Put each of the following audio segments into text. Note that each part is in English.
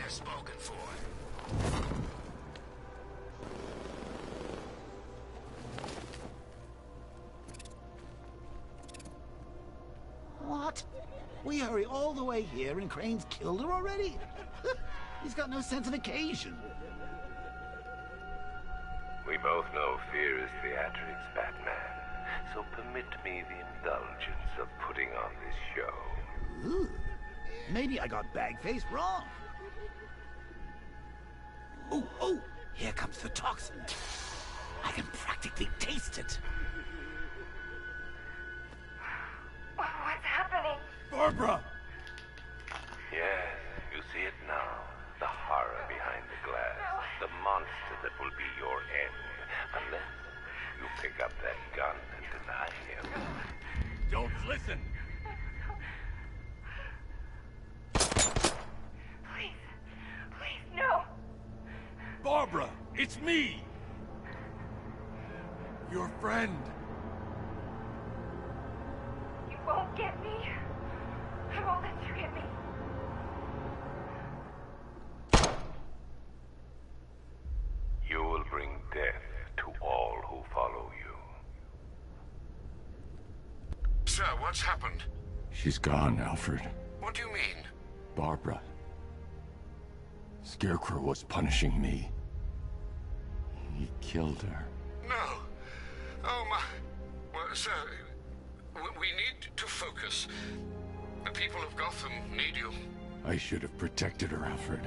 spoken for. What? We hurry all the way here and Crane's killed her already? He's got no sense of occasion. We both know fear is theatrics, Batman. So permit me the indulgence of putting on this show. Ooh. Maybe I got Bagface wrong. Oh, here comes the toxin. I can practically taste it. What's happening? Barbara! Yes, you see it now. The horror behind the glass. No. The monster that will be your end. Unless you pick up that gun and deny him. Don't listen! Please, no! Barbara, it's me! Your friend. You won't get me. I won't let you get me. You will bring death to all who follow you. Sir, what's happened? She's gone, Alfred. What do you mean? Barbara. Scarecrow was punishing me. He killed her. No. Oh, my... Well, sir, we need to focus. The people of Gotham need you. I should have protected her, Alfred.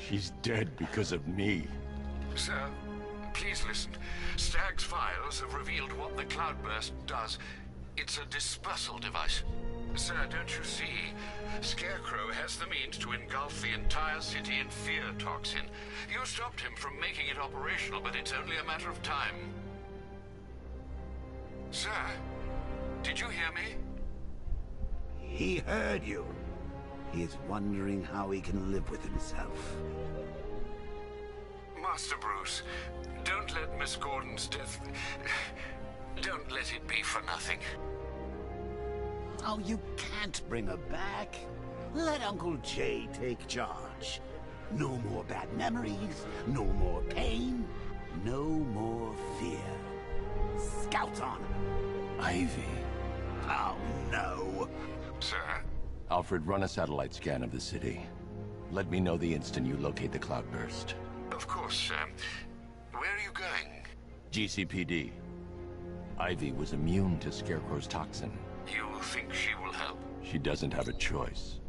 She's dead because of me. Sir, please listen. Stagg's files have revealed what the Cloudburst does. It's a dispersal device. Sir, don't you see? Scarecrow has the means to engulf the entire city in fear toxin. You stopped him from making it operational, but it's only a matter of time. Sir, did you hear me? He heard you. He's wondering how he can live with himself. Master Bruce, don't let Miss Gordon's death... Don't let it be for nothing. Oh, you can't bring her back. Let Uncle Jay take charge. No more bad memories, no more pain, no more fear. Scouts on her. Ivy. Oh, no. Sir? Alfred, run a satellite scan of the city. Let me know the instant you locate the Cloudburst. Of course, sir. Where are you going? GCPD. Ivy was immune to Scarecrow's toxin. You think she will help? She doesn't have a choice.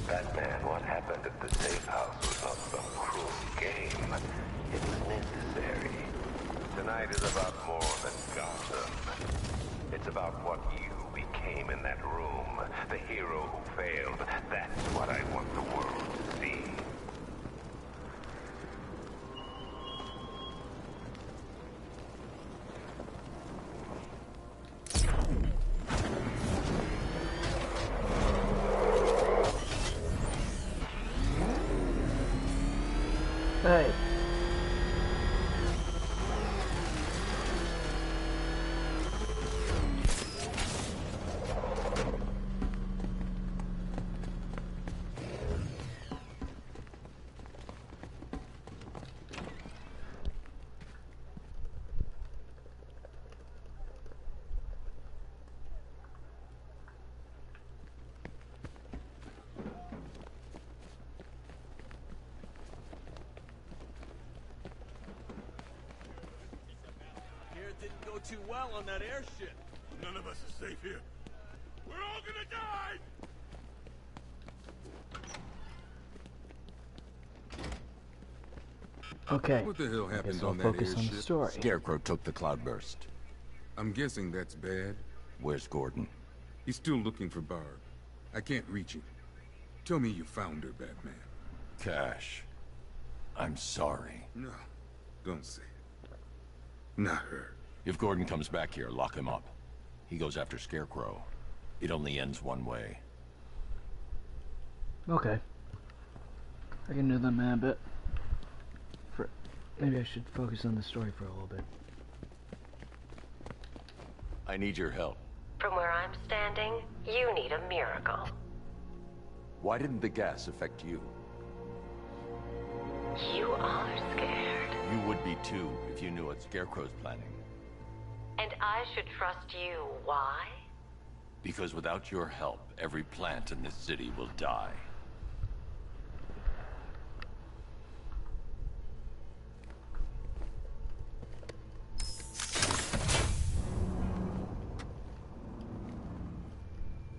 Batman, what happened at the safe house was not some cruel game. It was necessary. Tonight is about more than Gotham. It's about what you became in that room. The hero who failed. That's what I want the world to see. Hey. Didn't go too well on that airship. None of us are safe here. We're all gonna die! Okay. What the hell I happened guess I'll on that focus on airship? the story. Scarecrow took the Cloudburst. I'm guessing that's bad. Where's Gordon? He's still looking for Barb. I can't reach him. Tell me you found her, Batman. Cash. I'm sorry. No, don't say it. Not her. If Gordon comes back here, lock him up. He goes after Scarecrow. It only ends one way. Okay. I can do that in a bit. Maybe I should focus on the story for a little bit. I need your help. From where I'm standing, you need a miracle. Why didn't the gas affect you? You are scared. You would be too if you knew what Scarecrow's planning. And I should trust you. Why? Because without your help, every plant in this city will die.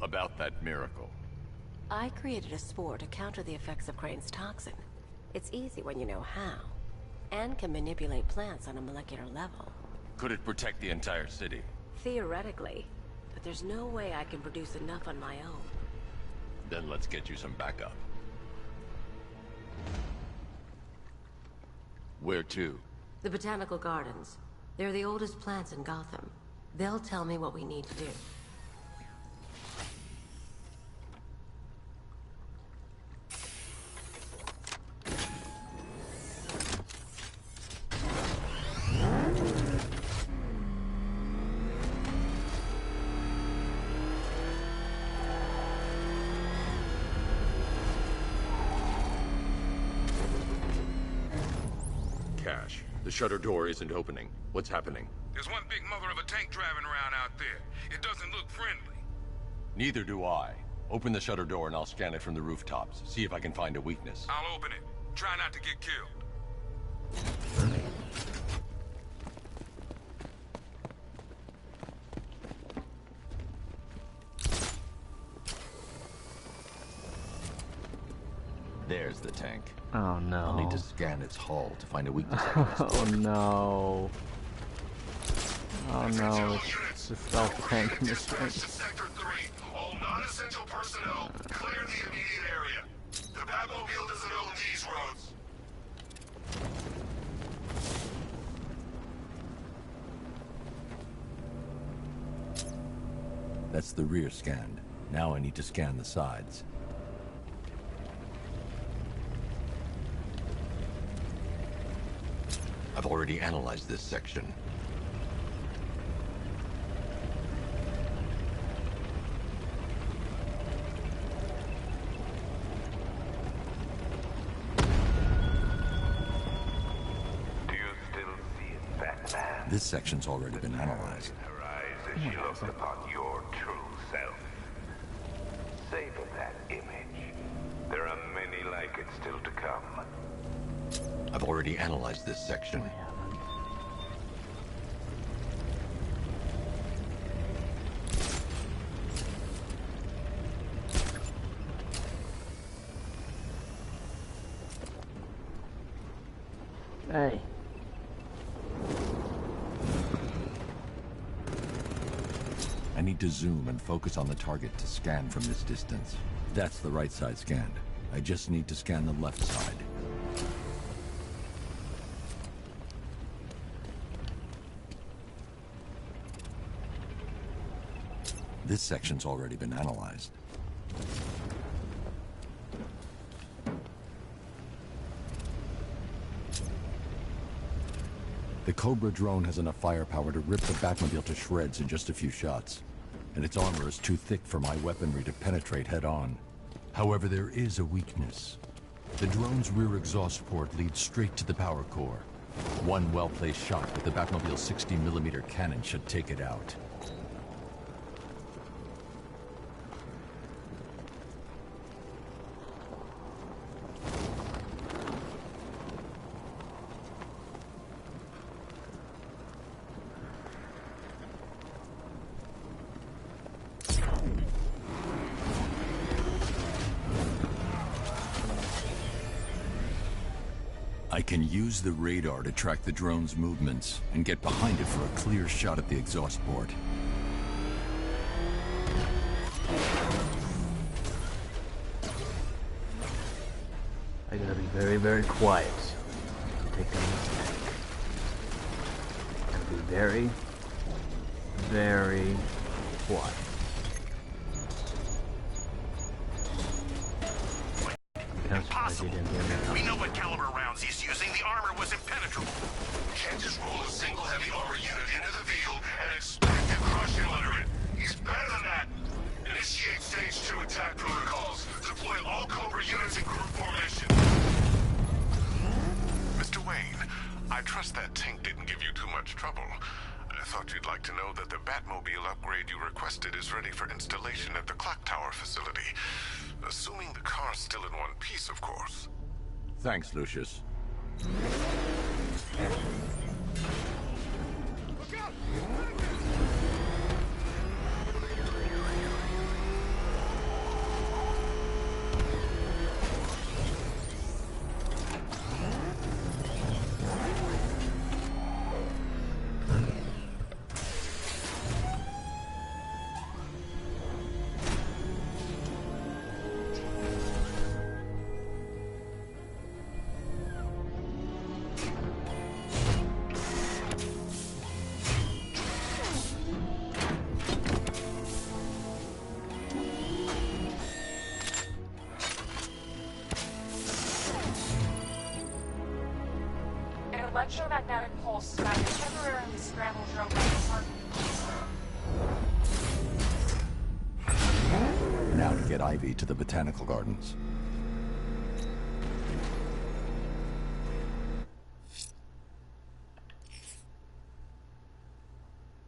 About that miracle. I created a spore to counter the effects of Crane's toxin. It's easy when you know how, and can manipulate plants on a molecular level. Could it protect the entire city? Theoretically, but there's no way I can produce enough on my own. Then let's get you some backup. Where to? The Botanical Gardens. They're the oldest plants in Gotham. They'll tell me what we need to do. The shutter door isn't opening. What's happening? There's one big mother of a tank driving around out there. It doesn't look friendly. Neither do I. Open the shutter door and I'll scan it from the rooftops. See if I can find a weakness. I'll open it. Try not to get killed. There's the tank. Oh no. I'll need to scan its hull to find a weakness. Oh no. Oh no, it's a stealth tank mission. Sector 3. All non-essential personnel, clear the immediate area. The Batmobile doesn't own these roads. That's the rear scanned. Now I need to scan the sides. I've already analyzed this section. Do you still see it, Batman? This section's already been analyzed. Her eyes as she looked upon your true self. Savor that image. There are many like it still to come. I've already analyzed this section. Hey. I need to zoom and focus on the target to scan from this distance. That's the right side scanned. I just need to scan the left side. This section's already been analyzed. The Cobra drone has enough firepower to rip the Batmobile to shreds in just a few shots, and its armor is too thick for my weaponry to penetrate head-on. However, there is a weakness. The drone's rear exhaust port leads straight to the power core. One well-placed shot with the Batmobile's 60mm cannon should take it out. I can use the radar to track the drone's movements and get behind it for a clear shot at the exhaust port. I gotta be very, very quiet. Take down this tank. Gotta be very, very quiet. impossible. We know what caliber rounds he's using. The armor was impenetrable. We can't just roll a single heavy armor unit into the field and expect to crush him under it. He's better than that. Initiate stage 2 attack protocols. Deploy all Cobra units in group formation. Mr. Wayne, I trust that tank didn't give you too much trouble. I thought you'd like to know that the Batmobile upgrade you requested is ready for installation at the Clock Tower facility. Assuming the car's still in one piece, of course. Thanks, Lucius. Look out! Electromagnetic pulse that temporarily scrambles your heart. Now to get Ivy to the Botanical Gardens.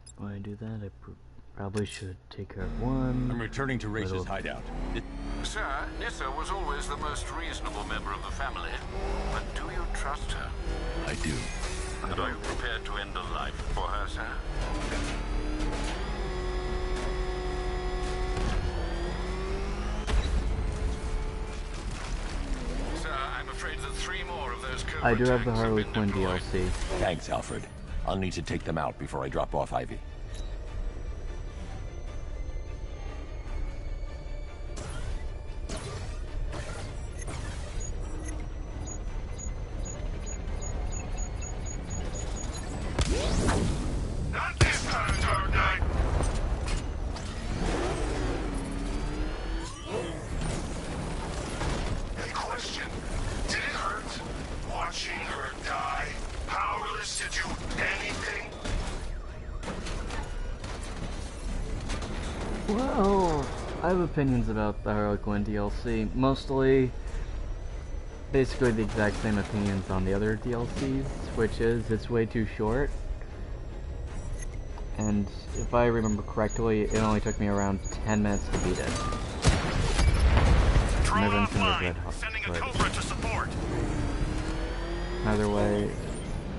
Before I do that, I probably should take care of one. I'm returning to Race's hideout. Sir, Nissa was always the most reasonable member of the family. But do you trust her? I do. And are you prepared to end a life for her, sir? Sir, I'm afraid that 3 more of those Cobra I do have the tanks Harley been Quinn deployed. DLC. Thanks, Alfred. I'll need to take them out before I drop off Ivy. Not this time, Dark Knight! Hey, question. Did it hurt? Watching her die? Powerless to do anything? Well, I have opinions about the Harley Quinn DLC. Mostly, basically the exact same opinions on the other DLCs, which is it's way too short. And if I remember correctly, it only took me around 10 minutes to beat it. Drone Never offline. Sending a Cobra to support. Either way,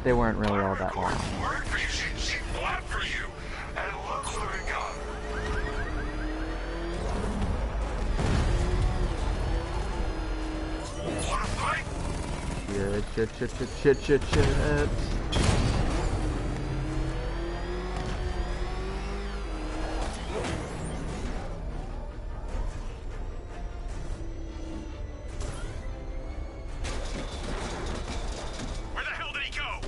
they weren't really all that long. Worked for you. She fought for you. And look what we got. Wanna fight? Shit. Where the hell did he go?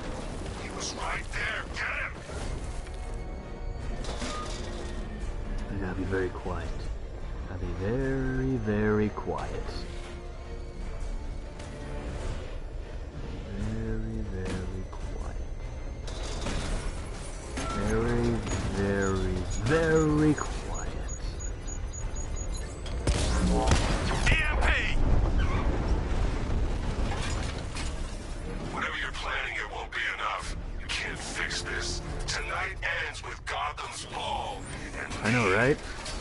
He was right there. Get him. I gotta be very quiet. Gotta be very, very quiet. Very, very quiet. Very, very, very quiet. EMP! Whatever you're planning, it won't be enough. You can't fix this. Tonight ends with Gotham's ball. And I know, right?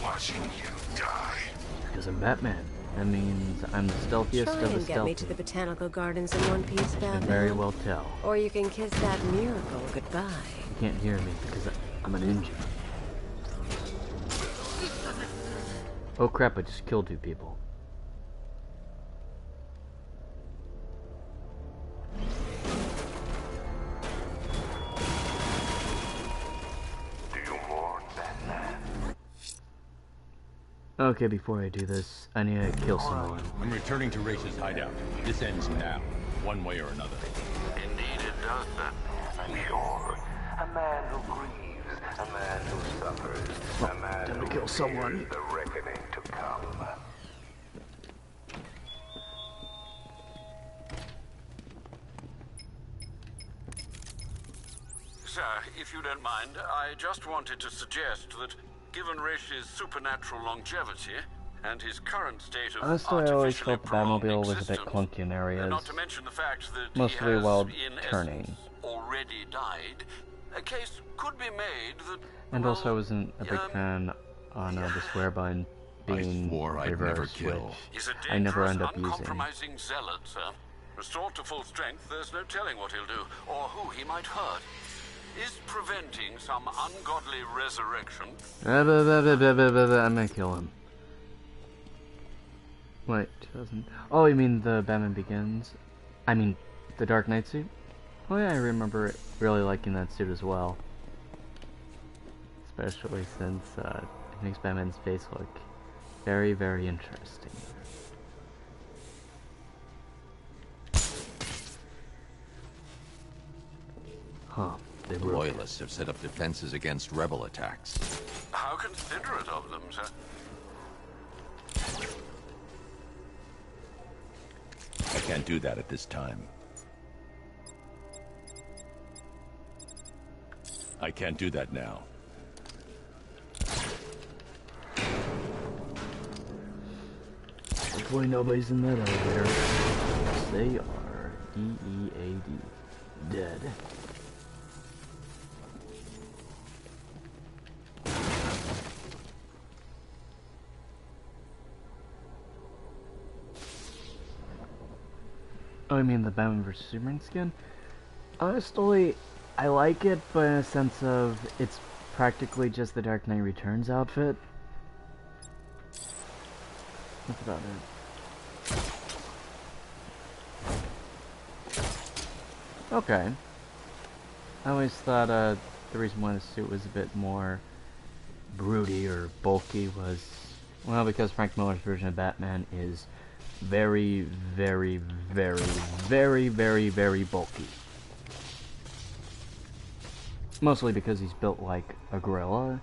watching you die. Because I'm Batman. That means I'm the stealthiest Try of the and get me to stealthy. the Botanical Gardens in one piece, You Batman. can very well tell. Or you can kiss that miracle goodbye. You can't hear me because I'm a ninja. Oh crap, I just killed 2 people. Do you mourn Batman? Okay, before I do this, I need to kill someone. I'm returning to Race's hideout. This ends now, one way or another. Indeed it does, then. I'm sure. A man who grieves, a man who suffers, a man time to who kill someone. fears the reckoning to come. Sir, if you don't mind, I just wanted to suggest that, given Rish's supernatural longevity and his current state of honestly, I always artificially felt the prolonged Batmobile was a bit existence, clunky in areas, not to mention the fact that mostly he has, while in turning. essence, already died, a case could be made that... And well, also I wasn't a big fan on the swear button being I swore I'd never reversed, kill. which He's a I never dangerous, end up using. uncompromising zealot, sir. Restored to full strength, there's no telling what he'll do, or who he might hurt. Is preventing some ungodly resurrection... I'm gonna kill him. Wait, 2000... Oh, you mean the Batman Begins? I mean, the Dark Knight suit? Oh yeah, I remember really liking that suit as well. Especially since it makes Batman's face look very, very interesting. Huh. The Loyalists have set up defenses against rebel attacks. How considerate of them, sir. I can't do that at this time. I can't do that now. Hopefully nobody's in that elevator. They are D-E-A-D. Dead. Oh, I mean the Batman vs Superman skin? Honestly, I like it, but in a sense of it's practically just the Dark Knight Returns outfit. That's about it. Okay. I always thought the reason why the suit was a bit more broody or bulky was, well, because Frank Miller's version of Batman is very, very, very, very, very, very bulky. Mostly because he's built like a gorilla.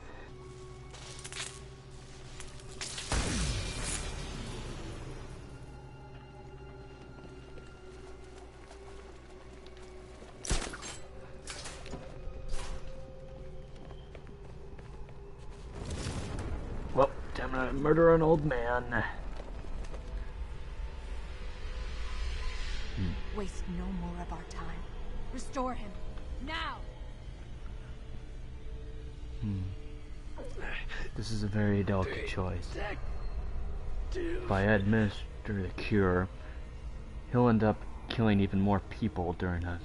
Well, time to murder an old man. Waste no more of our time. Restore him. Now! This is a very delicate choice. If I administer the cure, he'll end up killing even more people during a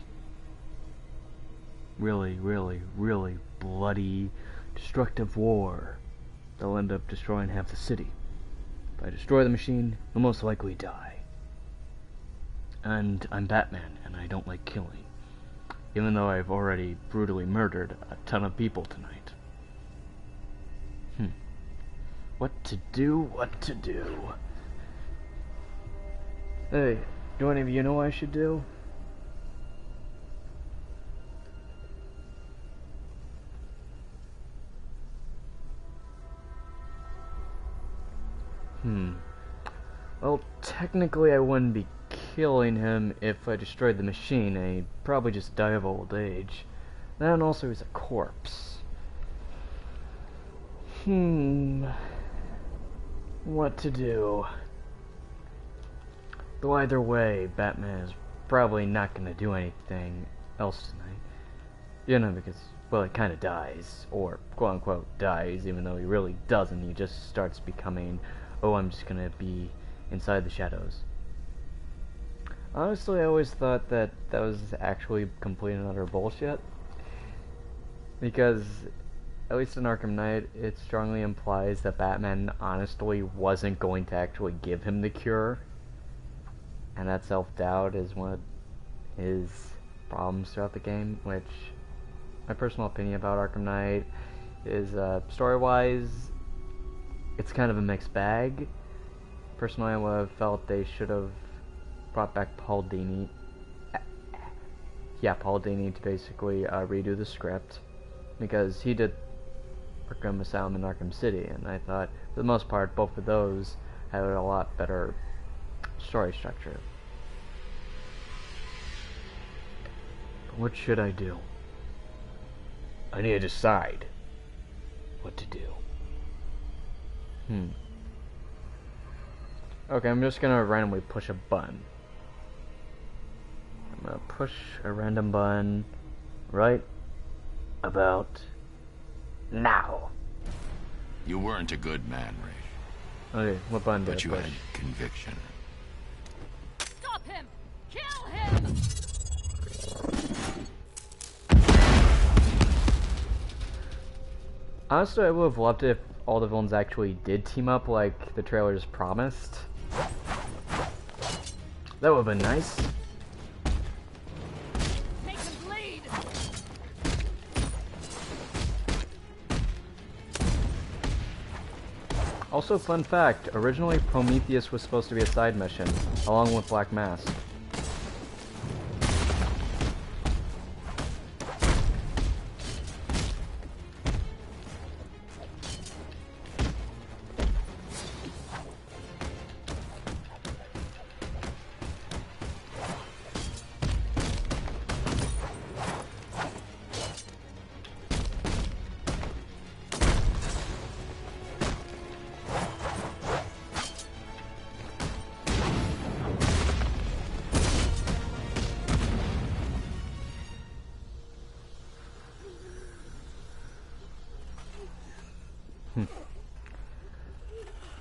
really, really, really bloody, destructive war. They'll end up destroying half the city. If I destroy the machine, he'll most likely die. And I'm Batman, and I don't like killing. Even though I've already brutally murdered a ton of people tonight. What to do, what to do. Hey, do any of you know what I should do? Well, technically I wouldn't be killing him if I destroyed the machine, and he'd probably just die of old age. And also he's a corpse. What to do? Though either way, Batman is probably not gonna do anything else tonight. You know, because, well, he kinda dies. Or, quote-unquote, dies, even though he really doesn't. He just starts becoming, oh, I'm just gonna be inside the shadows. Honestly, I always thought that that was actually complete and utter bullshit. Because, at least in Arkham Knight, it strongly implies that Batman honestly wasn't going to actually give him the cure. And that self-doubt is one of his problems throughout the game, which, my personal opinion about Arkham Knight is, story-wise, it's kind of a mixed bag. Personally, I would have felt they should have brought back Paul Dini. Paul Dini to basically redo the script, because he did Arkham Asylum and Arkham City, and I thought, for the most part, both of those had a lot better story structure. But what should I do? I need to decide what to do. Okay, I'm just gonna randomly push a button. I'm gonna push a random button right about now. You weren't a good man, Ray. Okay, what button did I But you push? had conviction. Stop him! Kill him! Honestly, I would have loved it if all the villains actually did team up like the trailers promised. That would have been nice. Make him bleed! Also, fun fact, originally Prometheus was supposed to be a side mission, along with Black Mask.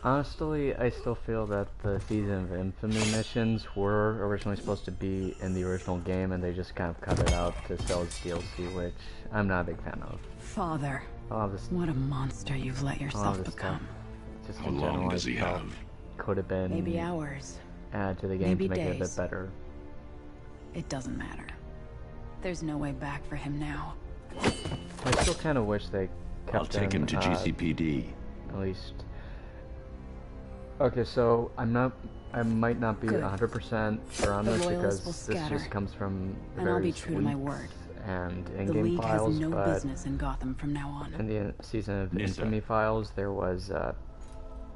Honestly, I still feel that the Season of Infamy missions were originally supposed to be in the original game, and they just kind of cut it out to sell as DLC, which I'm not a big fan of. Father, This, what a monster you've let yourself become. Just How in general, long does I he felt have? could have been Maybe hours. added to the game Maybe to make it a bit days. better. It doesn't matter. There's no way back for him now. I still kind of wish they kept I'll take him to GCPD. At least. Okay, so I might not be Good. 100% sure on The this loyalists because will this scatter. just comes from the And I'll be various true to my leaks word. and The in-game League files, has no but business in Gotham from now on. in the Season of Nissa. Infamy files, there was,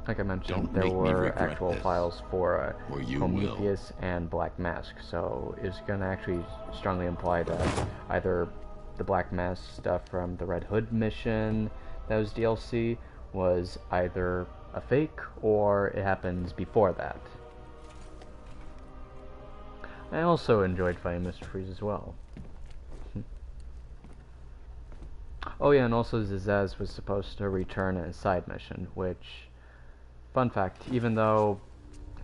like I mentioned, Don't there make me were regret actual this, files for or you Prometheus and Black Mask, so it's going to actually strongly imply that either the Black Mask stuff from the Red Hood mission that was DLC was either a fake or it happens before that. I also enjoyed fighting Mr. Freeze as well. Oh yeah, and also Zazaz was supposed to return in a side mission, which, fun fact, even though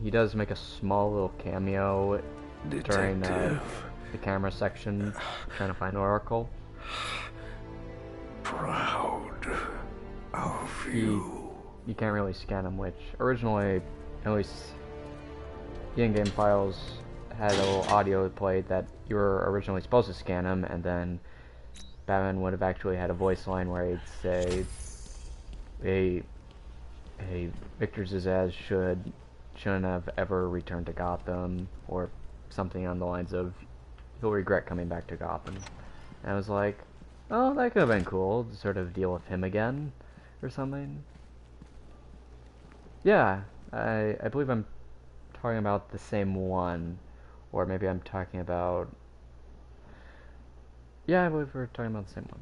he does make a small little cameo during the camera section trying to find Oracle, Proud of you can't really scan him, which originally, at least the in-game files had a little audio played that you were originally supposed to scan him, and then Batman would have actually had a voice line where he'd say, hey, Victor Zazaz shouldn't have ever returned to Gotham, or something on the lines of, he'll regret coming back to Gotham. And I was like, oh, that could have been cool, to sort of deal with him again, or something. Yeah, I believe I'm talking about the same one, or maybe I'm talking about... Yeah, I believe we're talking about the same one.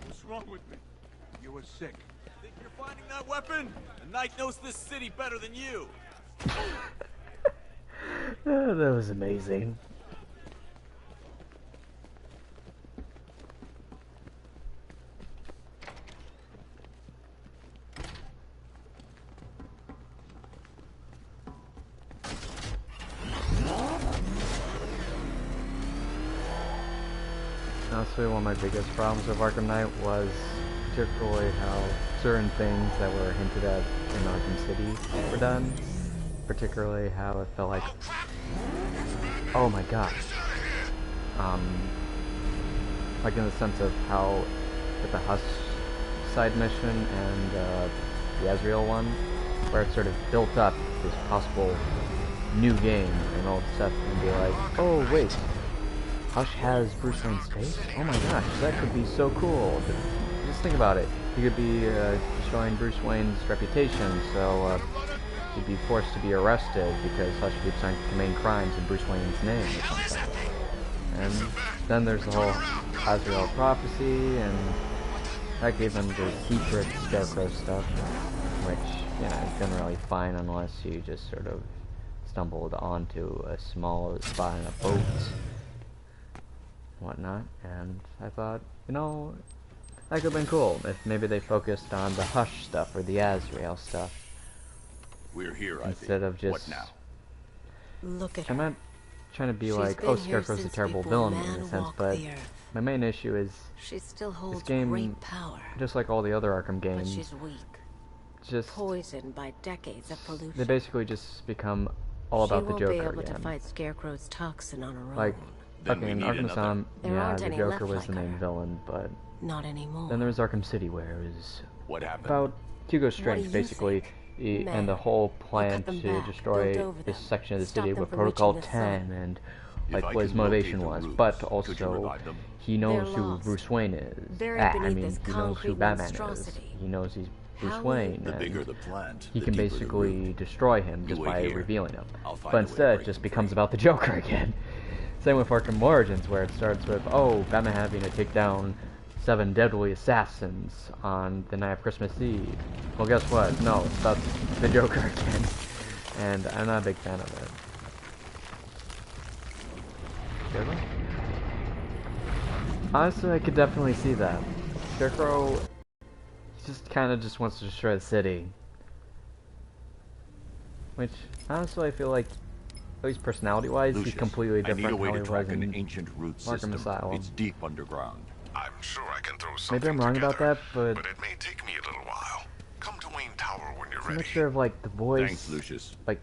What's wrong with me? You were sick. Think you're finding that weapon? The Knight knows this city better than you. Oh, that was amazing. Honestly, one of my biggest problems with Arkham Knight was particularly how certain things that were hinted at in Arkham City were done. Particularly how it felt like, oh my gosh. Like in the sense of how with the Husk side mission and the Azrael one, where it sort of built up this possible new game and all this stuff, and be like, oh wait, Hush has Bruce Wayne's face? Oh my gosh, that could be so cool. Just think about it. He could be destroying Bruce Wayne's reputation, so he'd be forced to be arrested because Hush keeps on committing crimes in Bruce Wayne's name or something. And then there's the whole Azrael prophecy, and that gave him the secret Scarecrow stuff, which, yeah, is generally fine unless you just sort of stumbled onto a small spot in a boat, whatnot. And I thought, you know, that could have been cool if maybe they focused on the Hush stuff or the Azrael stuff. We're here, instead of just. What now? Look at I'm her. not trying to be She's like, been oh, here Scarecrow's a since terrible before villain in man a sense, walked but the earth. my main issue is She still holds this game, great power, just like all the other Arkham but games, she's weak, just poisoned by decades of pollution. they basically just become all about the She Joker won't be able again. to fight Scarecrow's toxin on her Like, own. fucking Arkham Asylum, There yeah, aren't the any Joker left was like the main her. villain, but Not anymore. then there was Arkham City, where it was What happened? about Hugo What do Strange, you basically, think? and the whole plan cut them to back, destroy build over this them, section of the stop city them with from Protocol reaching the sun. 10, and If like I what his can motivation locate the was, roots, but could you also revive them? he knows They're who lost. Bruce Wayne is. Buried I beneath mean, this he knows who concrete Batman is. monstrosity. He knows he's Bruce How Wayne, The and bigger the plant, he the can deeper the basically root. destroy him just You wait by here. revealing him. I'll find But a way to instead, it break just them becomes free. about the Joker again. Same with Arkham Origins, where it starts with, oh, Batman having to take down 7 deadly assassins on the night of Christmas Eve. Well, guess what? No, it's about the Joker again. And I'm not a big fan of it. Scarecrow? Honestly, I could definitely see that. Scarecrow just kind of just wants to destroy the city. Which, honestly, I feel like, at least personality-wise, he's Lucius, completely I need different a way how to he track was an in ancient root Arkham system. Asylum. It's deep underground. I'm sure I can throw something Maybe I'm wrong about together, that, but it may take me a little while. Come to Wayne Tower when you're it's a ready. mixture of, like, the voice, Thanks, Lucius. like,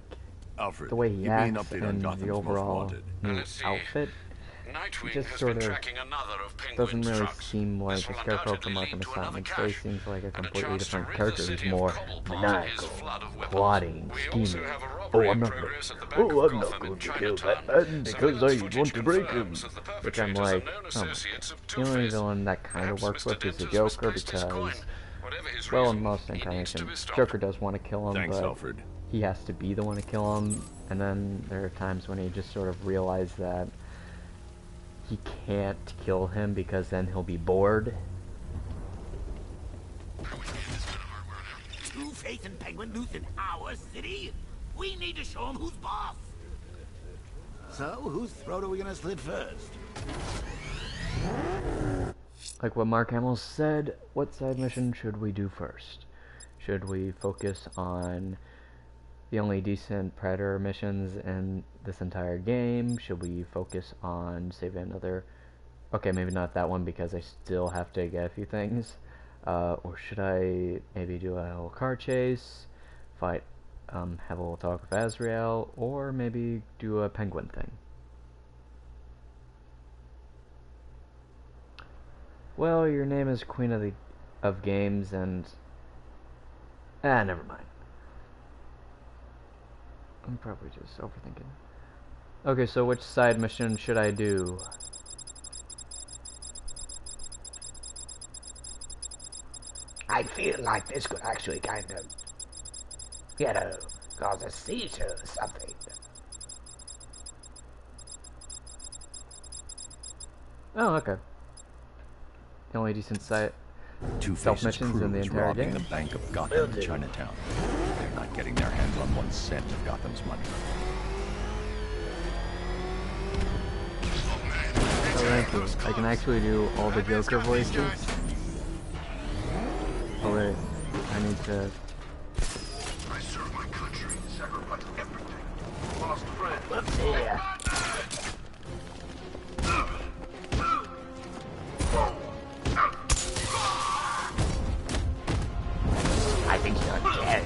Alfred, the way he give me an acts, update on and Gotham's the Most overall Wanted. new Let's see. outfit. Nightwing Just has sort been of tracking another of doesn't Penguin's really trucks. seem like This a will Scarecrow undoubtedly from lead Arkham to Asylum. another Instead, cache, seems like a and a completely chance to different rid the character city who's of more Cobblepot and his maniacal, flood of weapons. plotting, We also scheming. have a Oh, robbery I'm in not progress at the back going. of Oh, I'm not Gotham in going to kill Chinatown. Batman because I Surveillance want to break him. confirms that the Which I'm perpetrators are like, known oh my associates of god. The only Two-Face. villain that kind of Perhaps works Mr. with is the Dent has Joker misplaced his coin. because, Whatever his well, in reason, most he needs to incarnations, be stopped. Joker does want to kill him, Thanks, but Alfred. he has to be the one to kill him. And then there are times when he just sort of realizes that he can't kill him because then he'll be bored. Two-Face and Penguin loose in our city? We need to show them who's boss. So, whose throat are we gonna slit first? Like what Mark Hamill said, what side mission should we do first? Should we focus on the only decent Predator missions in this entire game? Should we focus on saving another... Okay, maybe not that one because I still have to get a few things. Or should I maybe do a little car chase, fight, have a little talk with Azrael, or maybe do a Penguin thing? Well, your name is Queen of Games, and... never mind. I'm probably just overthinking. Okay, so which side mission should I do? I feel like this could actually kind of, you know, cause a seizure or something. Oh, okay. The only decent side Two-Face's missions crew in the is entire robbing game. the Bank of Gotham in Chinatown. They're not getting their hands on 1 cent of Gotham's money. Oh, thank you. I can actually do all the Joker voices. Oh wait, I need to... I serve my country, sacrifice everything. Lost friends. Let's see here. I think you're dead.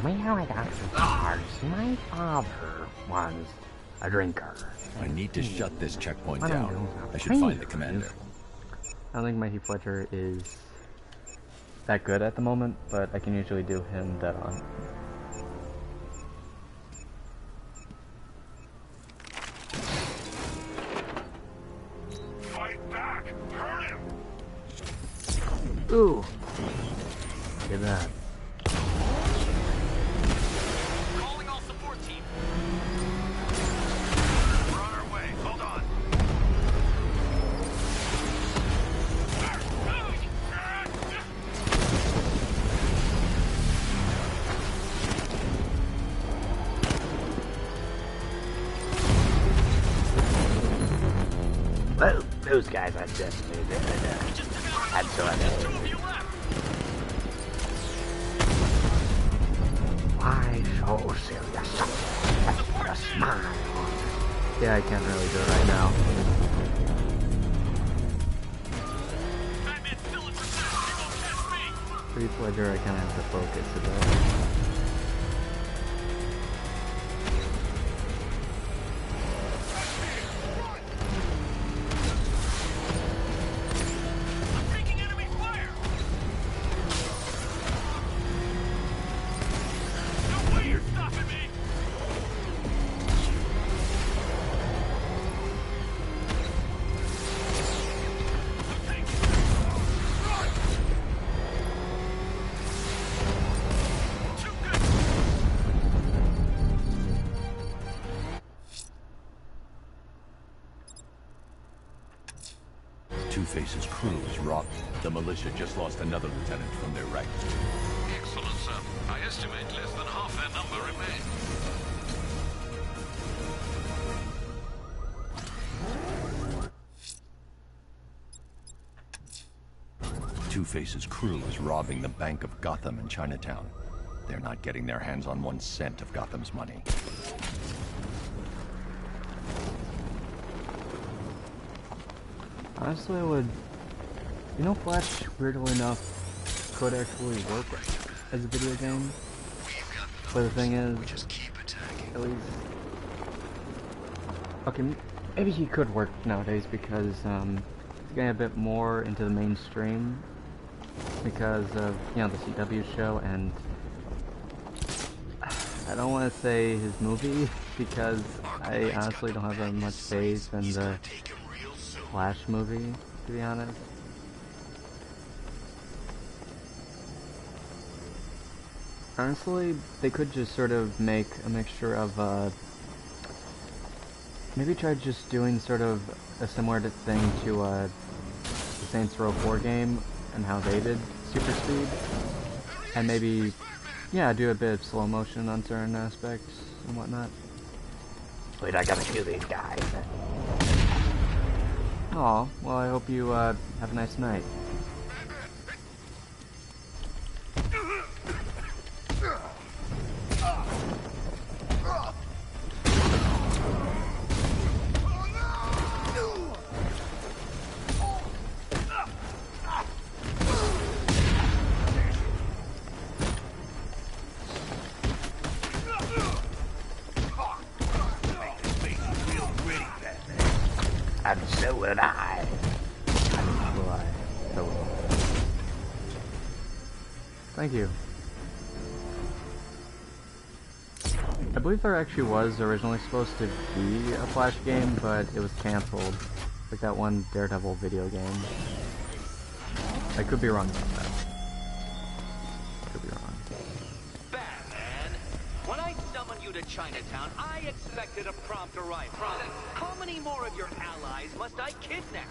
me HonorAmongScars. My father was a drinker. I need to shut this checkpoint What down. am I should find the commander. I don't think my Heath Ledger is that good at the moment, but I can usually do him dead on. Fight back! Hurt him! Ooh! Look at that. Calling all support team. We're on our way. Hold on. Well, those guys are definitely absolutely. Why so serious? Put a smile on. Yeah, I can't really do it right now. For Heath Ledger, I kind of have to focus a bit. Two-Face's crew is robbed. The militia just lost another lieutenant from their ranks. Excellent, sir. I estimate less than half their number remain. Two-Face's crew is robbing the Bank of Gotham in Chinatown. They're not getting their hands on 1 cent of Gotham's money. Honestly, I would... You know, Flash, weirdly enough, could actually work as a video game. But the thing is, at least... Okay, maybe he could work nowadays because he's getting a bit more into the mainstream because of, you know, the CW show, and I don't want to say his movie because I honestly don't have that much faith in the Flash movie, to be honest. Honestly, they could just sort of make a mixture of, maybe try just doing sort of a similar thing to, the Saints Row 4 game and how they did Super Speed. And maybe, yeah, do a bit of slow motion on certain aspects and whatnot. Wait, I gotta kill these guys. Aw, well, I hope you, have a nice night. And so will I. So will I. Thank you. I believe there actually was originally supposed to be a Flash game, but it was cancelled. Like that one Daredevil video game. I could be wrong about that. Could be wrong. Batman, when I summoned you to Chinatown, I expected a prompt arrival. How many more of your allies must I kidnap?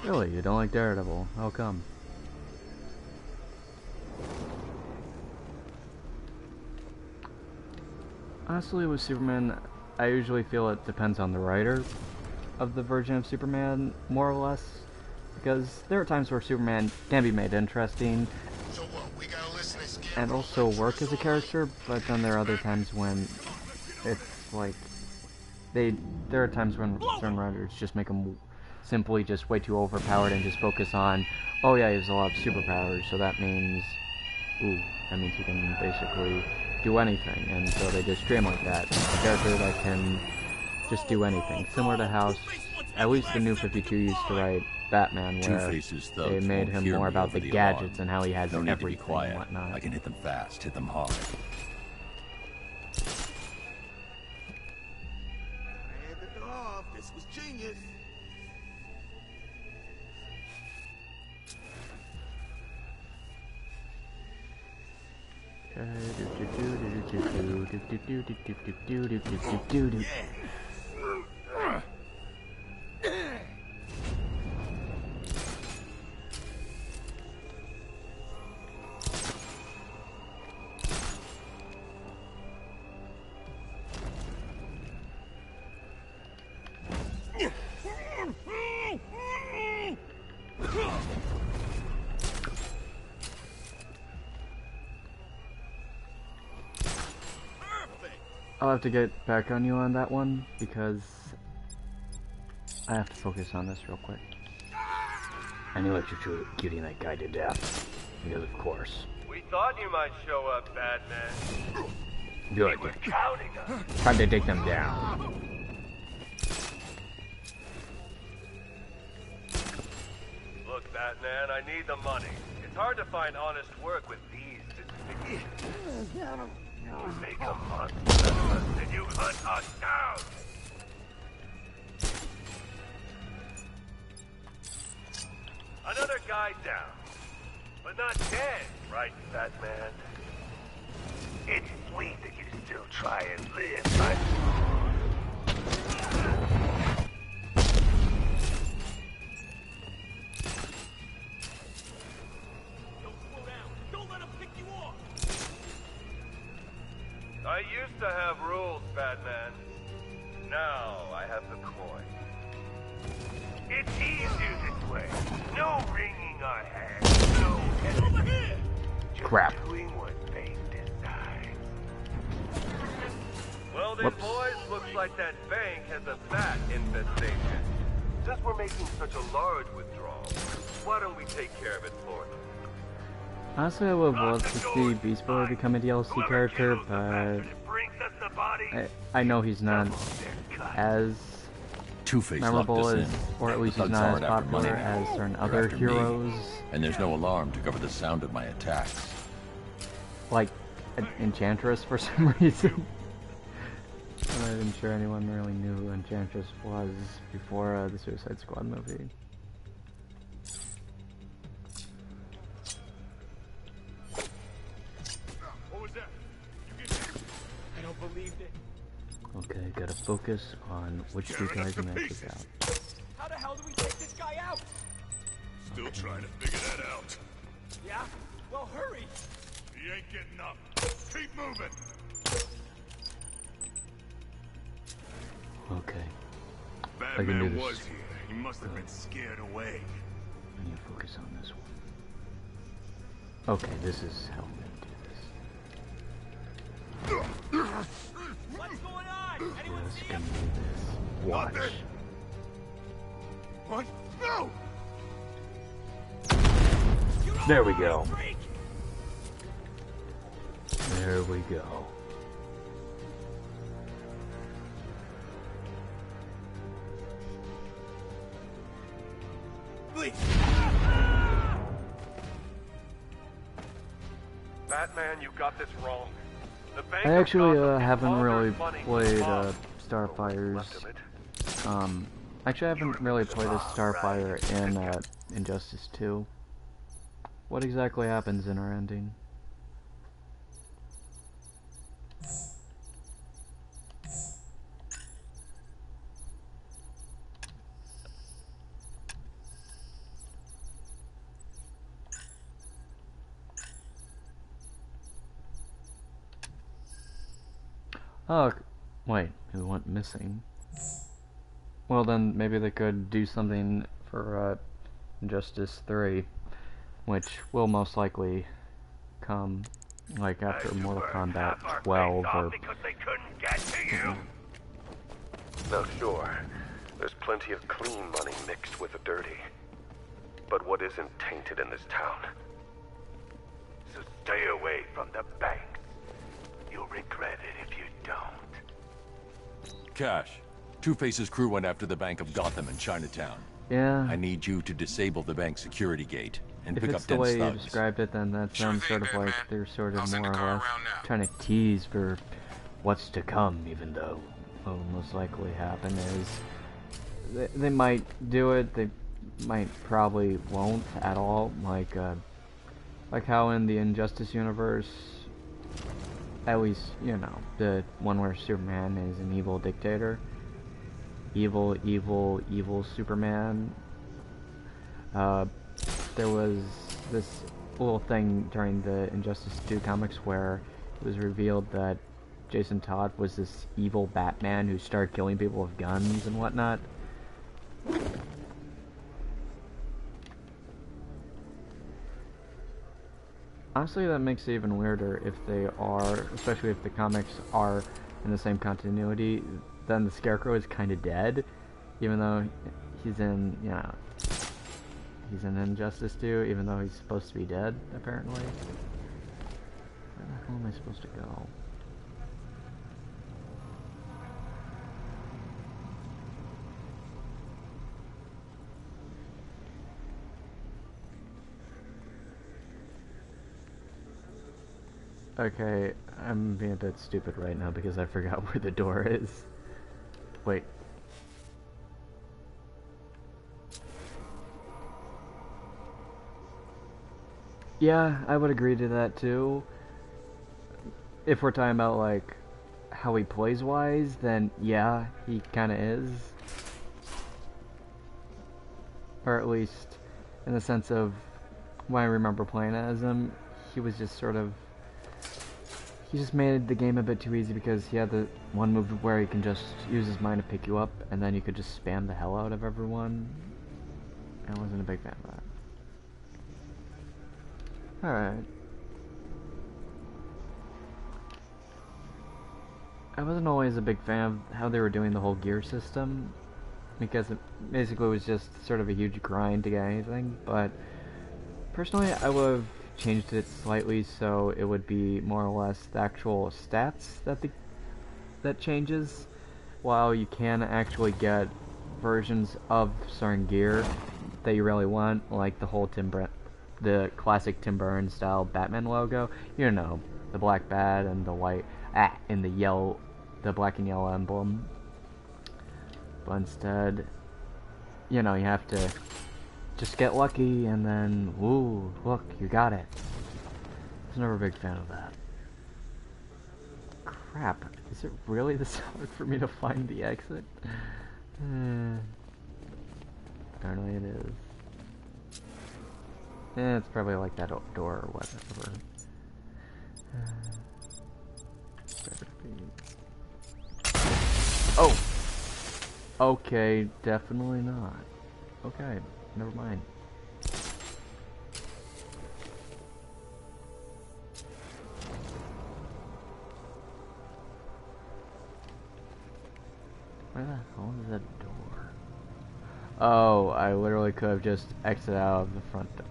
Really? You don't like Daredevil? How come? Honestly, with Superman, I usually feel it depends on the writer. of the version of Superman, more or less. Because there are times where Superman can be made interesting and also work as a character, but then there are other times when it's like there are times when certain writers just make him simply just way too overpowered and just focus on, oh yeah, he has a lot of superpowers, so that means he can basically do anything, and so they just treat him like that. A character that can just do anything, similar to how at least the New 52 used to write Batman, where they made him more about the gadgets and how he has everything and whatnot. I can hit them fast, hit them hard. This was genius. I'll have to get back on you on that one, because I have to focus on this real quick. I knew you're shooting that guy to death. Because of course. We thought you might show up, Batman. Good. We were counting on you. Time to take them down. Look, Batman, I need the money. It's hard to find honest work with these. You make a monster of us, and you hunt us down! Another guy down. But not dead, right, Batman? It's sweet that you still try and live, but... I used to have rules, Batman. Now I have the coin. It's easier this way. No wringing our hands, no hesitation. Crap. Doing what fate decides. Well, then, boys, looks like that bank has a bat infestation. Since we're making such a large withdrawal, why don't we take care of it for them? Honestly, I would love to see Beast Boy become a DLC character, but I know he's not as memorable as, or at least he's not as popular as certain other heroes. And there's no alarm to cover the sound of my attacks. Like Enchantress for some reason. I'm not even sure anyone really knew who Enchantress was before the Suicide Squad movie. Okay, gotta focus on which two guys I'm gonna take out. How the hell do we take this guy out? Still trying to figure that out. Yeah? Well, hurry! He ain't getting up. Keep moving! Okay. Batman was here. He must have been scared away. I need to focus on this one. Okay, this is how I'm gonna do this. What's going on? Anyone Just see gonna him? do this. Watch. What? No! There we go. There we go. Please. Batman, you got this wrong. The bank I actually haven't haven't really played Starfire's. Actually, I haven't really played as Starfire in Injustice 2. What exactly happens in our ending? Oh, wait, it went missing. Well, then maybe they could do something for Injustice 3, which will most likely come like after Mortal Kombat 12 or... Because they couldn't get to you. Now sure, there's plenty of clean money mixed with the dirty. But what isn't tainted in this town? So stay away from the banks. You'll regret it if you don't. Cash. Two-Face's crew went after the Bank of Gotham in Chinatown. Yeah. I need you to disable the bank security gate and If pick it's up the way Den's you thugs. described it, then that sounds sort of like they're sort of more or less trying to tease for what's to come, even though what will most likely happen is they might do it, they might probably won't at all, like how in the Injustice universe, at least, you know, the one where Superman is an evil dictator. Evil Superman. There was this little thing during the Injustice 2 comics where it was revealed that Jason Todd was this evil Batman who started killing people with guns and whatnot. Honestly, that makes it even weirder if they are, especially if the comics are in the same continuity, then the Scarecrow is kind of dead, even though he's in, you know, he's in Injustice 2, even though he's supposed to be dead, apparently. Where the hell am I supposed to go? Okay, I'm being a bit stupid right now because I forgot where the door is. Wait. Yeah, I would agree to that too. If we're talking about like how he plays wise, then yeah, he kinda is. Or at least in the sense of when I remember playing as him, he was just sort of, he just made the game a bit too easy because he had the one move where he can just use his mind to pick you up and then you could just spam the hell out of everyone. I wasn't a big fan of that. Alright. I wasn't always a big fan of how they were doing the whole gear system because it basically was just sort of a huge grind to get anything, but personally I would have changed it slightly so it would be more or less the actual stats that changes, while you can actually get versions of certain gear that you really want, like the whole the classic Tim Burton style Batman logo, you know, the black bat and the white and the black and yellow emblem. But instead, you know, you have to just get lucky and then, ooh, look, you got it. I was never a big fan of that. Crap, is it really this hard for me to find the exit? Apparently it is. It's probably like that door or whatever. Oh! Okay, definitely not. Okay, never mind. Where the hell is that door? Oh, I literally could have just exited out of the front door.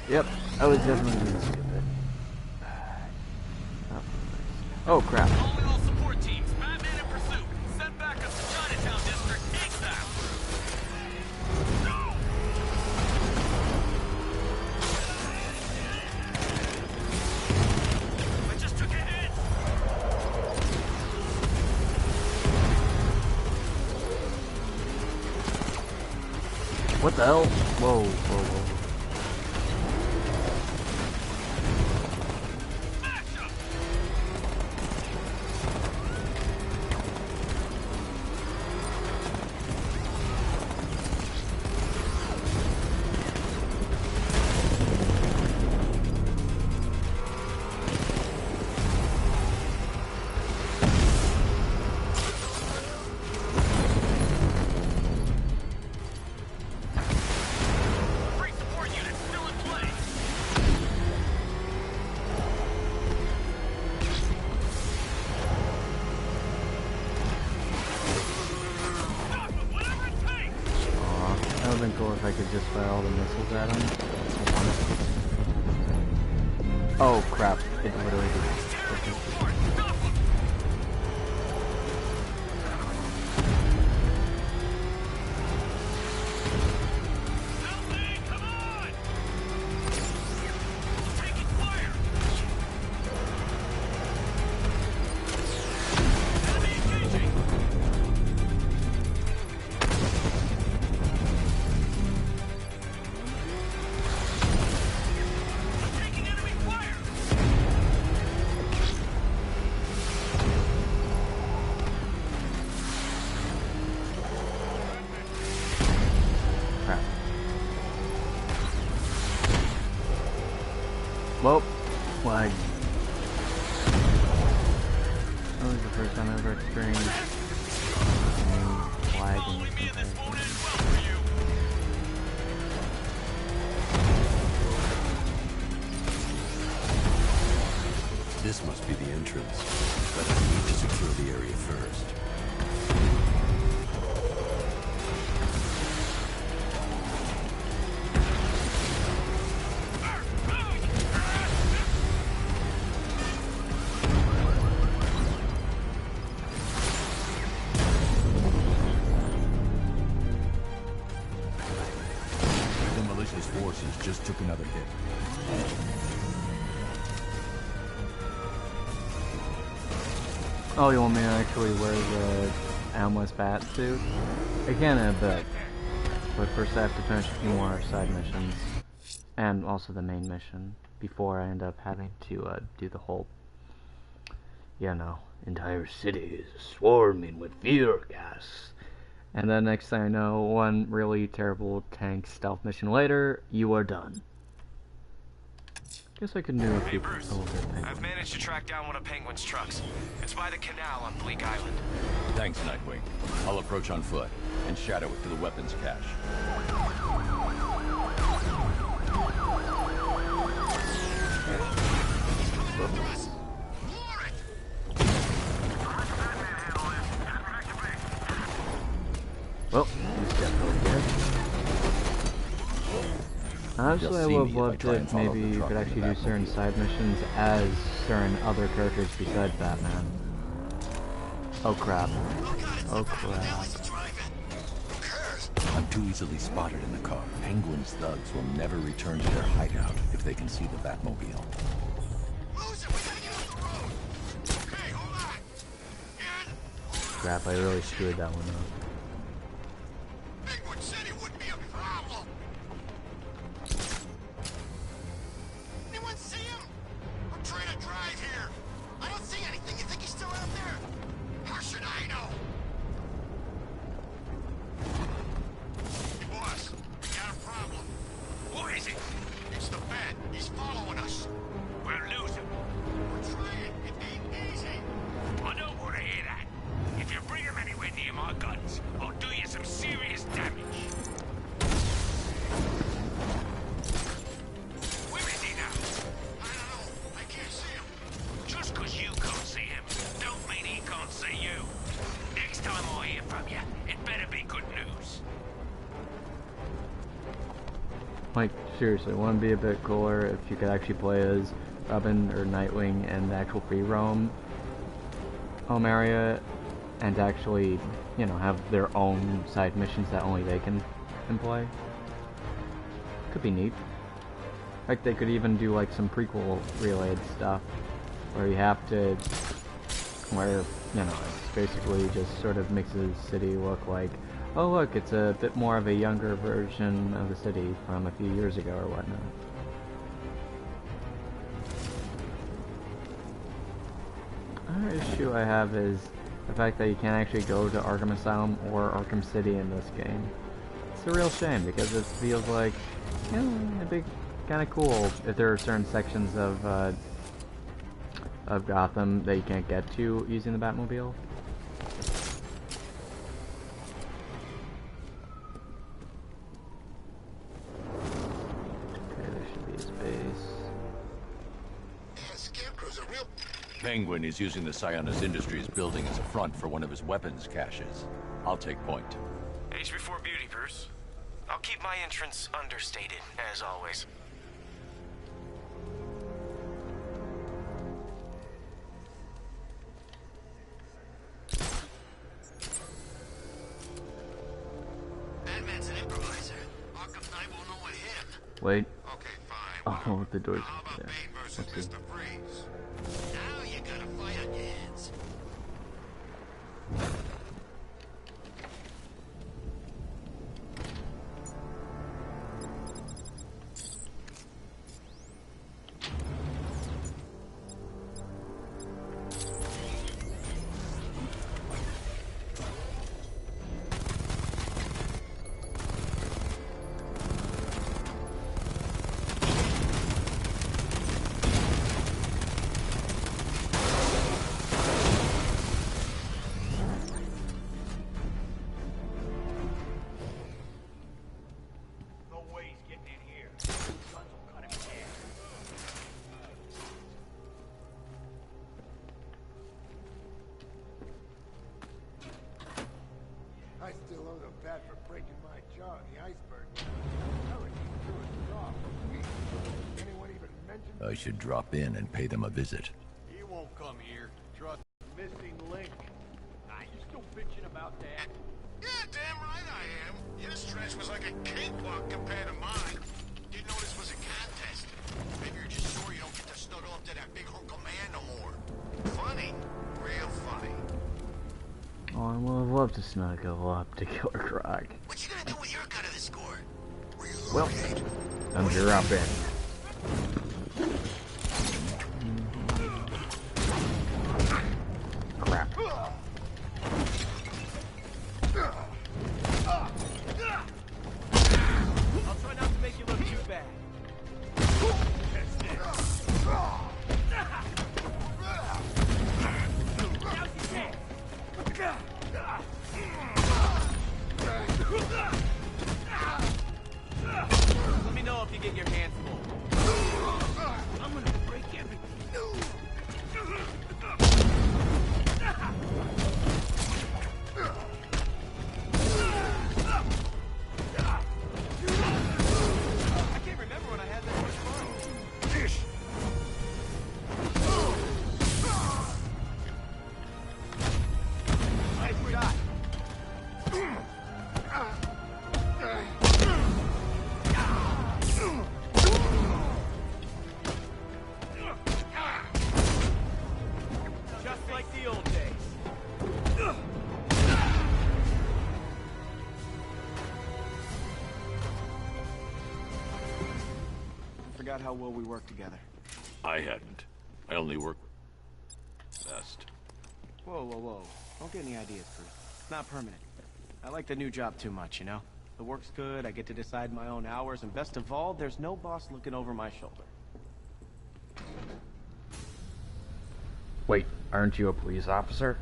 Yep, I was definitely being stupid. Oh crap. All support teams, Batman in pursuit. Send backup to Chinatown District ASAP. I just took a hit. What the hell? Whoa, whoa, whoa. have been cool if I could just fire all the missiles at him. Oh crap, it literally did. Well, lag. That was the first time I ever experienced lag in this comparison. This must be the entrance, but I need to secure the area first. Just took another hit. Oh, you want me to actually wear the Amless bat suit? I can in a bit, but first I have to finish a few more side missions, and also the main mission, before I end up having to do the whole, you know, entire city is swarming with fear gas. And then next thing I know, one really terrible tank stealth mission later, you are done. Guess I can do a few. Bruce, I've managed to track down one of Penguin's trucks. It's by the canal on Bleak Island. Thanks, Nightwing. I'll approach on foot and shadow it to the weapons cache. Well, he's definitely dead. Honestly, I would have loved it maybe you could actually do certain side missions as certain other characters besides Batman. Oh crap. Oh crap. I'm too easily spotted in the car. Penguin's thugs will never return to their hideout if they can see the Batmobile. Crap, I really screwed that one up. Like, seriously, wouldn't it be a bit cooler if you could actually play as Robin or Nightwing and the actual free roam home area, and actually, you know, have their own side missions that only they can play? Could be neat. Like, they could even do like some prequel related stuff where you have to, where, you know, it's basically just sort of makes the city look like, oh look, it's a bit more of a younger version of the city from a few years ago or whatnot. Another issue I have is the fact that you can't actually go to Arkham Asylum or Arkham City in this game. It's a real shame because it feels like, you know, it'd be kind of cool if there are certain sections of Gotham that you can't get to using the Batmobile. Penguin is using the Sionis Industries building as a front for one of his weapons caches. I'll take point. Age before beauty, Bruce. I'll keep my entrance understated, as always. Batman's an improviser. Arkham Knight won't know what him. Wait. Okay, fine. Oh, the door's How about there. Bane versus Let's see. Mr. Freeze? Now you got a fight on your hands. No way he's getting in here. Guns will cut him in half. I still owe the bat for breaking my jaw in the iceberg. Hurricane threw his jaw for weeks. Anyone even mention I should drop in and pay them a visit. He won't come here. Trust missing link? Nah, you still bitching about that? Yeah, damn right I am. Your stretch was like a cakewalk compared to mine. Didn't know this was a contest. Maybe you're just sore you don't get to snuggle up to that big hunk of man no more. Funny. Real funny. Oh, I would love to snuggle up to Killer Croc. What you gonna do with your cut of the score? Well, I'm dropping. Crap. I'll try not to make you look too bad. Let me know if you get your hands full. I'm gonna break everything. I can't remember when I had that much fun. Nice shot. Just like the old days. I forgot how well we worked together. I hadn't. I only work best. Whoa, whoa, whoa. Don't get any ideas, Bruce. It's not permanent. I like the new job too much, you know? The work's good, I get to decide my own hours, and best of all, there's no boss looking over my shoulder. Wait, aren't you a police officer?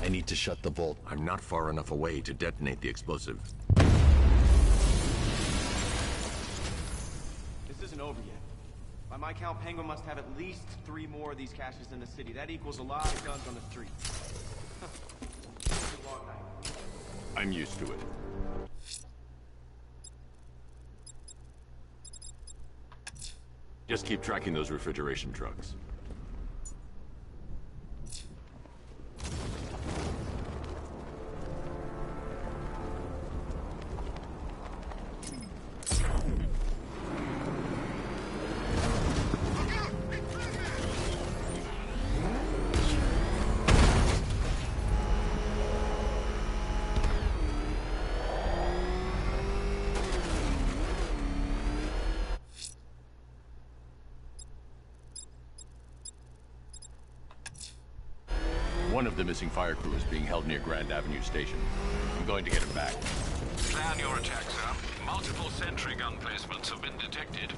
I need to shut the vault. I'm not far enough away to detonate the explosive. This isn't over yet. By my count, Penguin must have at least 3 more of these caches in the city. That equals a lot of guns on the street. It's a long night. I'm used to it. Just keep tracking those refrigeration trucks. One of the missing fire crew is being held near Grand Avenue Station. I'm going to get him back. Plan your attack, sir. Multiple sentry gun placements have been detected.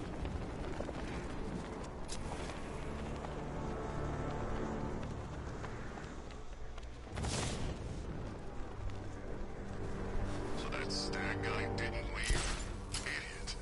So that Stag guy didn't leave. Idiot.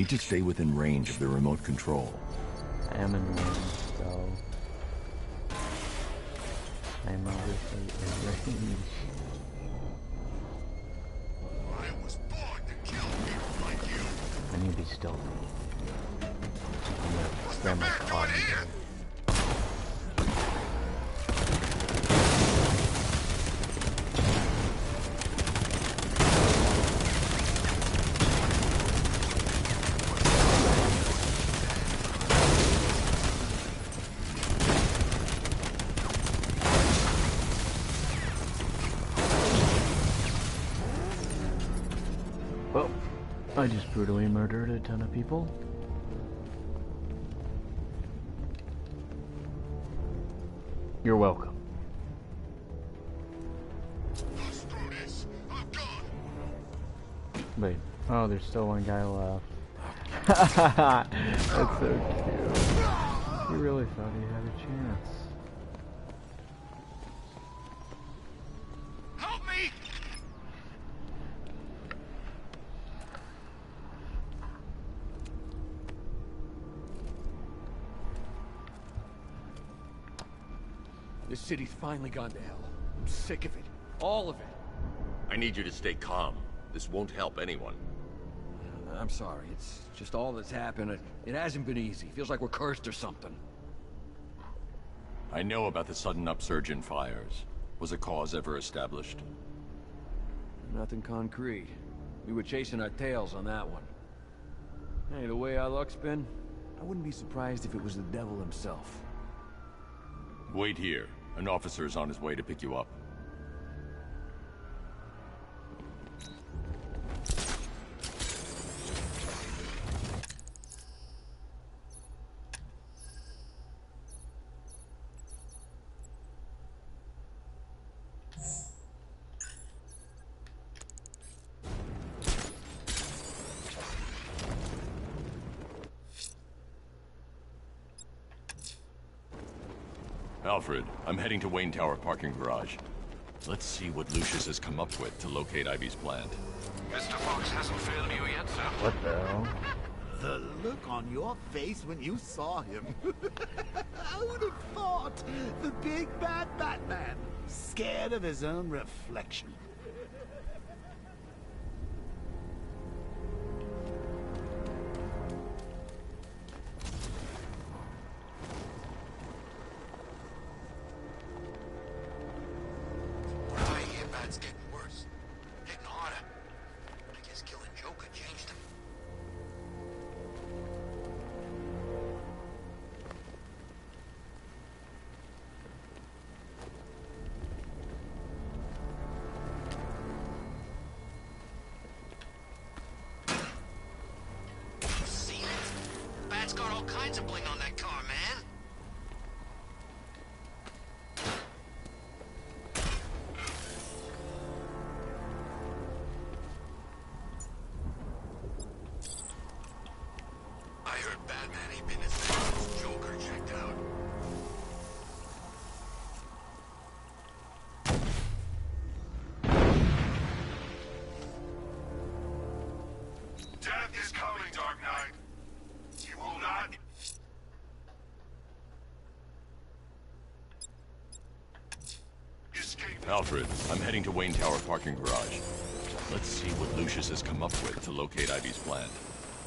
need to stay within range of the remote control. I am in range, so... I'm obviously in range. I was born to kill people like you. I need to be stealthy. I'm gonna scare my car. Well, I just brutally murdered a ton of people. You're welcome. Wait, oh, there's still one guy left. That's so cute. He really thought he had a chance. Help me! This city's finally gone to hell. I'm sick of it. All of it. I need you to stay calm. This won't help anyone. I'm sorry. It's just all that's happened. It hasn't been easy. Feels like we're cursed or something. I know about the sudden upsurge in fires. Was a cause ever established? Nothing concrete. We were chasing our tails on that one. Hey, the way our luck's been, I wouldn't be surprised if it was the devil himself. Wait here. An officer is on his way to pick you up. Alfred, I'm heading to Wayne Tower parking garage. Let's see what Lucius has come up with to locate Ivy's plant. Mr. Fox hasn't failed you yet, sir. What the hell? The look on your face when you saw him. I would have thought the big bad Batman, scared of his own reflection. It's getting worse. Getting harder. I guess killing Joker changed him. See it? Bat's got all kinds of bling on that car, man. Alfred, I'm heading to Wayne Tower parking garage. Let's see what Lucius has come up with to locate Ivy's plant.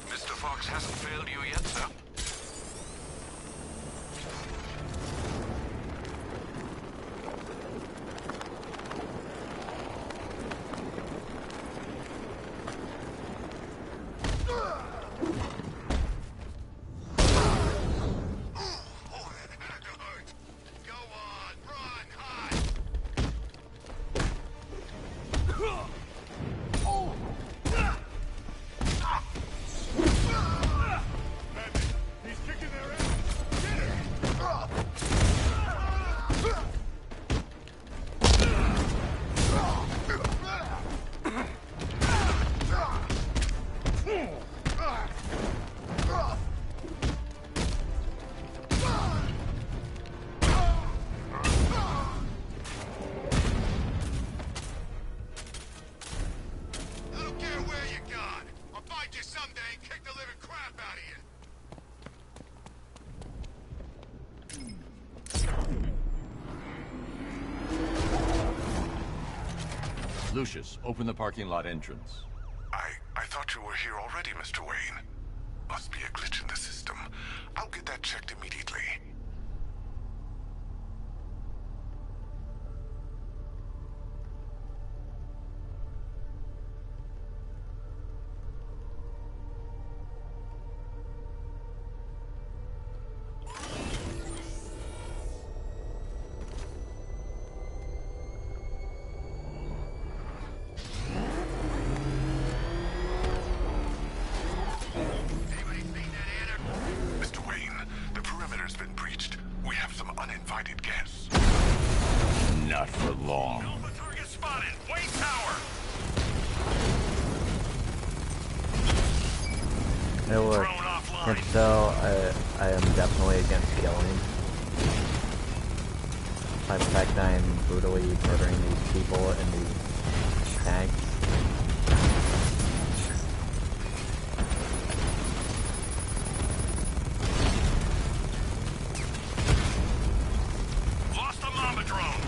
Mr. Fox hasn't failed you yet, sir. Lucius, open the parking lot entrance. I thought you were here already, Mr. Wayne. Must be a glitch in the system. I'll get that checked immediately. Not for long. Alpha target spotted. Wayne Tower. Hey, look. Can't you tell I am definitely against killing. By the fact that I am brutally murdering these people in these tanks. Lost the Mamba drone.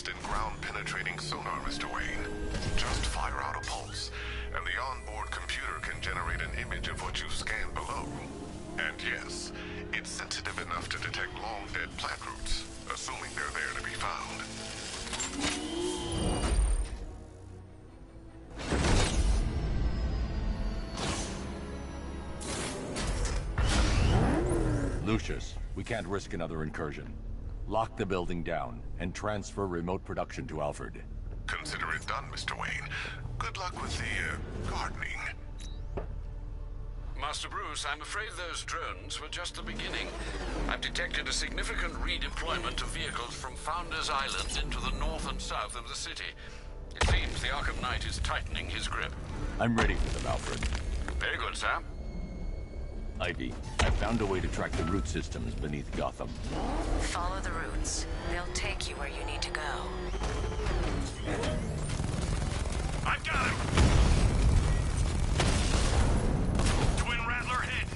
In ground-penetrating sonar, Mr. Wayne. Just fire out a pulse, and the onboard computer can generate an image of what you scanned below. And yes, it's sensitive enough to detect long-dead plant roots, assuming they're there to be found. Lucius, we can't risk another incursion. Lock the building down, and transfer remote production to Alfred. Consider it done, Mr. Wayne. Good luck with the, gardening. Master Bruce, I'm afraid those drones were just the beginning. I've detected a significant redeployment of vehicles from Founders Island into the north and south of the city. It seems the Arkham Knight is tightening his grip. I'm ready for them, Alfred. Very good, sir. Ivy, I found a way to track the root systems beneath Gotham. Follow the roots. They'll take you where you need to go. I've got him! Twin Rattler hit!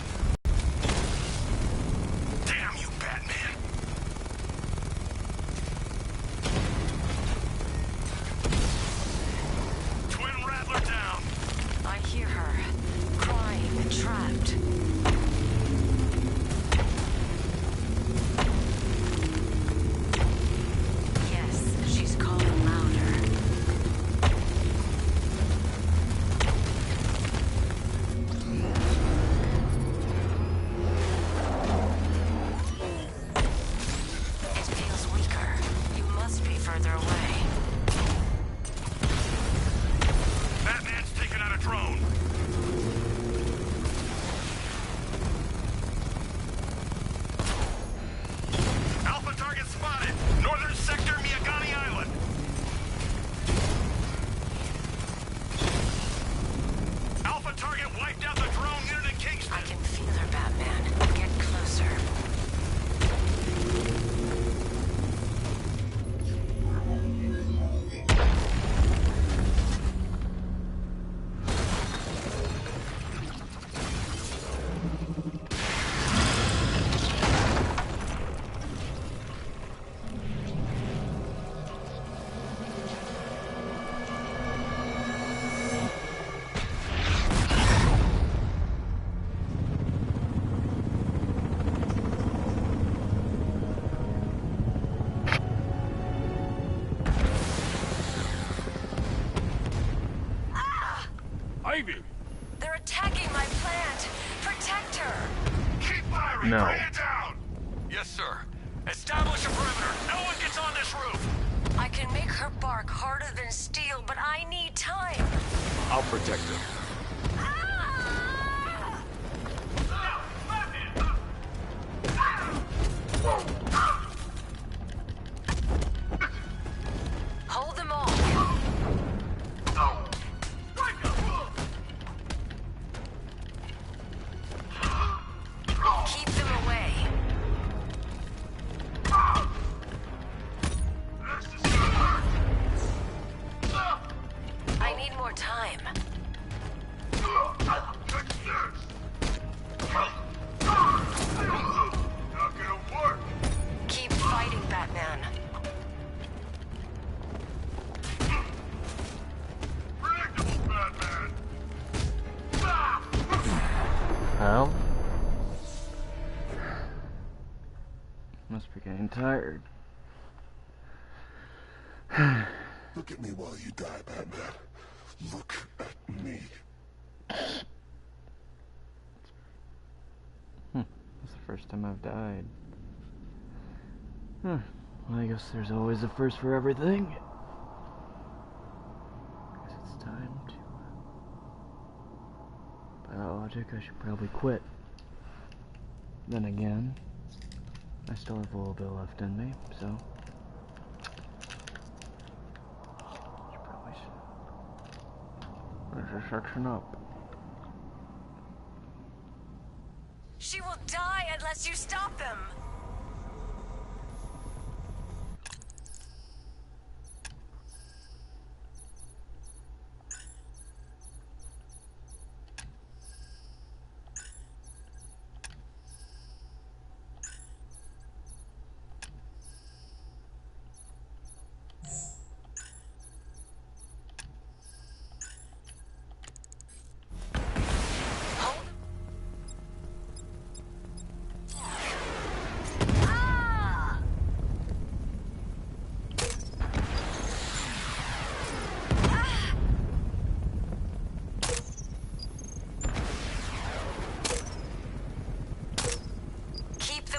Damn you, Batman! Yes, sir. Establish a perimeter. No one gets on this roof. I can make her bark harder than steel, but I need time. I'll protect her. Hold them all. Keep them away. I need more time. Not gonna work. Keep fighting, Batman. Predictable, Batman. Well, must be getting tired. Look at me while you die, Batman. Look at me. That's the first time I've died. Well, I guess there's always a first for everything. Guess it's time to... By that logic, I should probably quit. Then again, I still have a little bit left in me, so... There's a section up. She will die unless you stop them.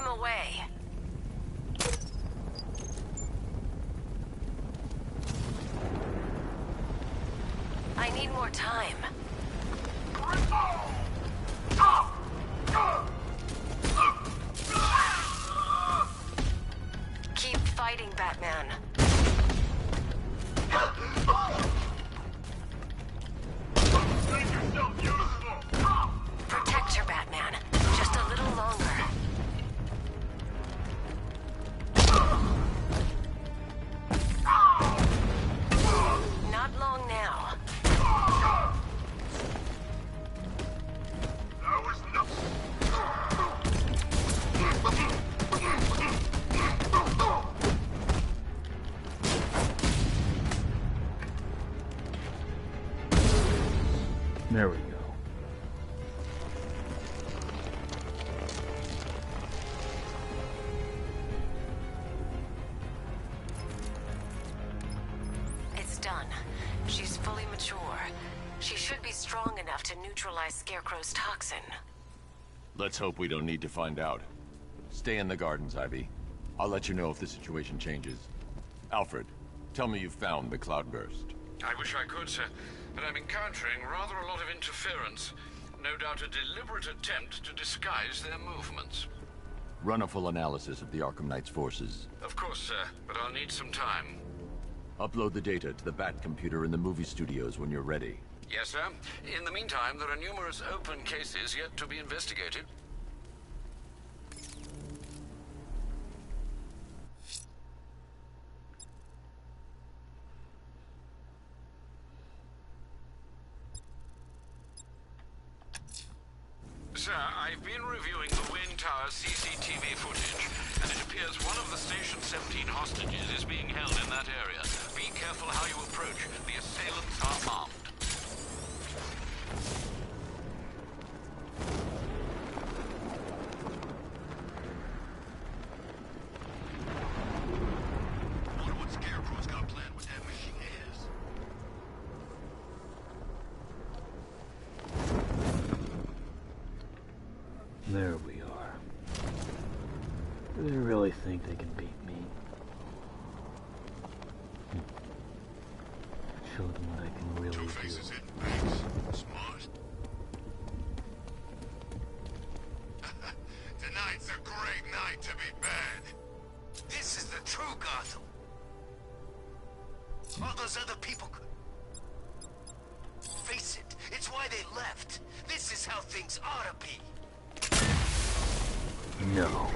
Away. I need more time. Keep fighting, Batman. Make yourself useful. Protect her, Batman. Just a little longer. Not long now. That was nothing. There we go. It's done. She's fully mature. She should be strong enough to neutralize Scarecrow's toxin. Let's hope we don't need to find out. Stay in the gardens, Ivy. I'll let you know if the situation changes. Alfred, tell me you've found the cloudburst. I wish I could, sir, but I'm encountering rather a lot of interference. No doubt a deliberate attempt to disguise their movements. Run a full analysis of the Arkham Knight's forces. Of course, sir, but I'll need some time. Upload the data to the Bat computer in the movie studios when you're ready. Yes, sir. In the meantime, there are numerous open cases yet to be investigated. Sir, I've been reviewing the Wayne Tower CCTV footage, and it appears one of the Station 17 hostages is being held in that area. Be careful how you approach. The assailants are armed. Wonder what Scarecrow's got planned with that machine of his. There we are. They really think they can beat me. Show them what I can really do. Smart. Tonight's a great night to be bad. This is the true Gotham. All those other people could... Face it, it's why they left. This is how things ought to be. No.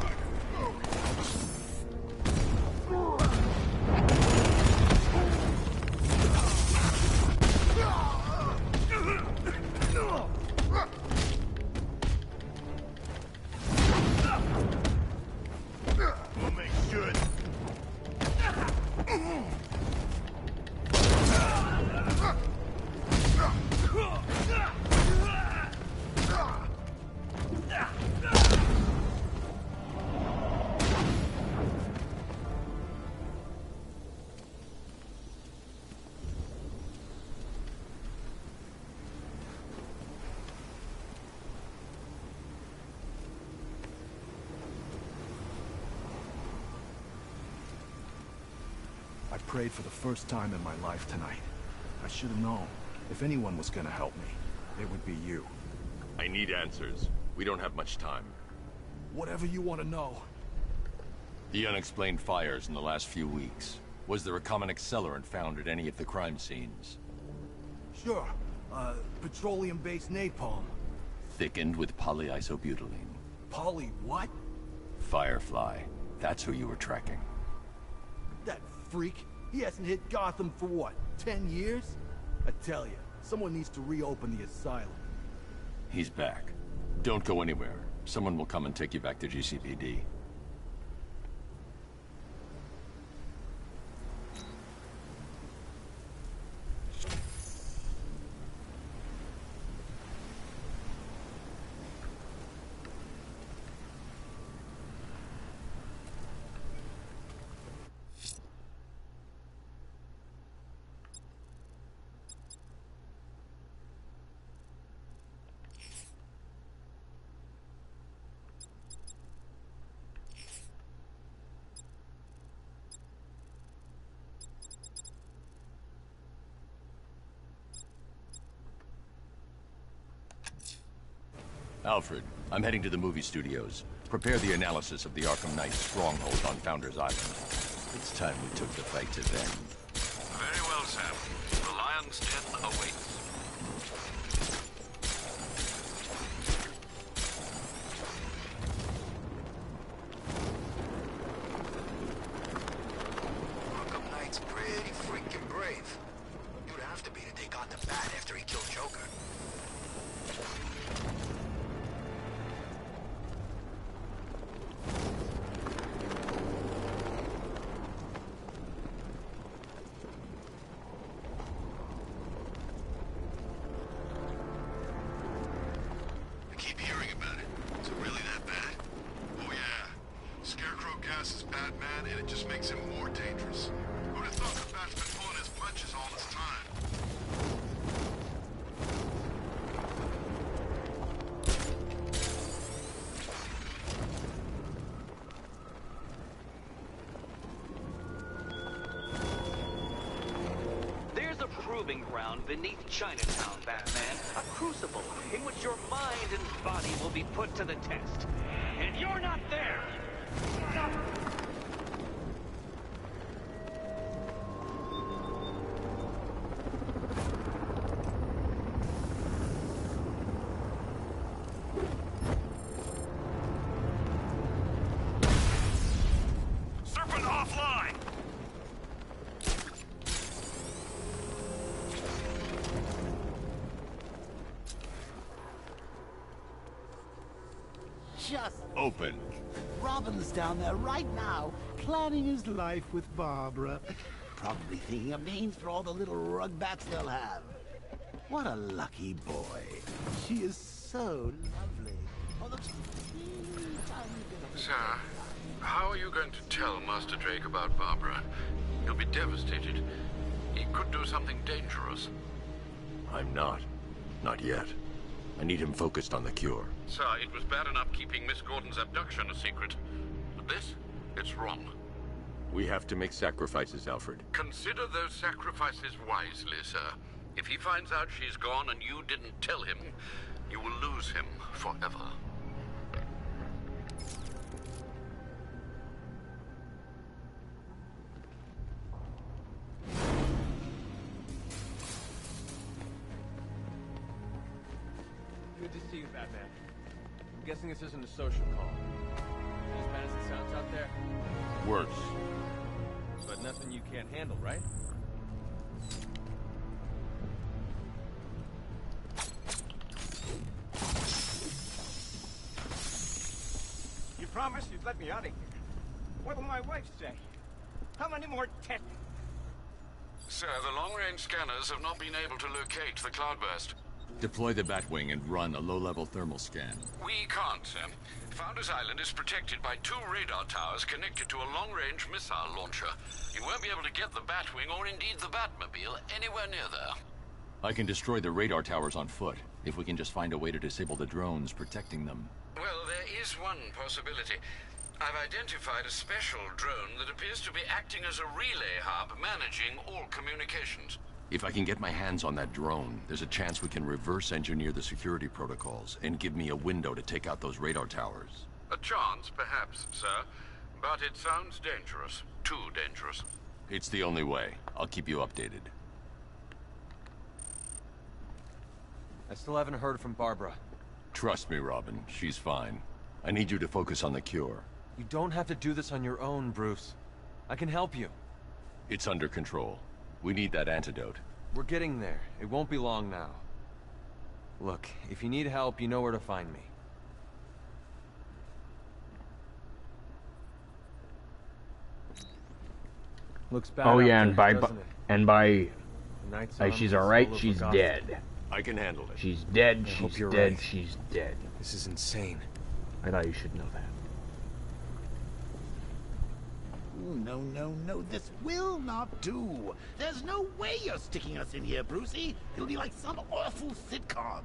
We'll make sure. I prayed for the first time in my life tonight. I should have known. If anyone was gonna help me, it would be you. I need answers. We don't have much time. Whatever you want to know. The unexplained fires in the last few weeks. Was there a common accelerant found at any of the crime scenes? Sure. Petroleum-based napalm. Thickened with polyisobutylene. Poly what? Firefly. That's who you were tracking. That freak. He hasn't hit Gotham for what, 10 years? I tell you, someone needs to reopen the asylum. He's back. Don't go anywhere. Someone will come and take you back to GCPD. Alfred, I'm heading to the movie studios. Prepare the analysis of the Arkham Knight's stronghold on Founders Island. It's time we took the fight to them. Very well, Sam. The Lion's Den awaits. Arkham Knight's pretty freaking brave. You'd have to be to take on the Bat after he killed Joker. Ground beneath Chinatown, Batman. A crucible in which your mind and body will be put to the test. And you're not there! Serpent offline! Just open. Robin's down there right now, planning his life with Barbara. Probably thinking of names for all the little rug bats they'll have. What a lucky boy. She is so lovely. Oh, look, Sir, how are you going to tell Master Drake about Barbara? He'll be devastated. He could do something dangerous. I'm not. Not yet. I need him focused on the cure. Sir, it was bad enough keeping Miss Gordon's abduction a secret. But this? We have to make sacrifices, Alfred. Consider those sacrifices wisely, sir. If he finds out she's gone and you didn't tell him, you will lose him forever. Good to see you, Batman. I'm guessing this isn't a social call. As bad as it sounds out there? Worse. But nothing you can't handle, right? You promised you'd let me out of here. What'll my wife say? How many more tests? Sir, the long-range scanners have not been able to locate the cloudburst. Deploy the Batwing and run a low-level thermal scan. We can't, sir. Founders Island is protected by 2 radar towers connected to a long-range missile launcher. You won't be able to get the Batwing or indeed the Batmobile anywhere near there. I can destroy the radar towers on foot, if we can just find a way to disable the drones protecting them. Well, there is one possibility. I've identified a special drone that appears to be acting as a relay hub managing all communications. If I can get my hands on that drone, there's a chance we can reverse engineer the security protocols and give me a window to take out those radar towers. A chance, perhaps, sir. But it sounds dangerous. Too dangerous. It's the only way. I'll keep you updated. I still haven't heard from Barbara. Trust me, Robin. She's fine. I need you to focus on the cure. You don't have to do this on your own, Bruce. I can help you. It's under control. We need that antidote. We're getting there. It won't be long now. Look, if you need help, you know where to find me. Looks bad. Oh yeah, and she's alright, she's dead. I can handle it. She's dead, she's dead, right. she's dead. This is insane. I thought you should know that. No, no, no, this will not do. There's no way you're sticking us in here, Brucey. It'll be like some awful sitcom.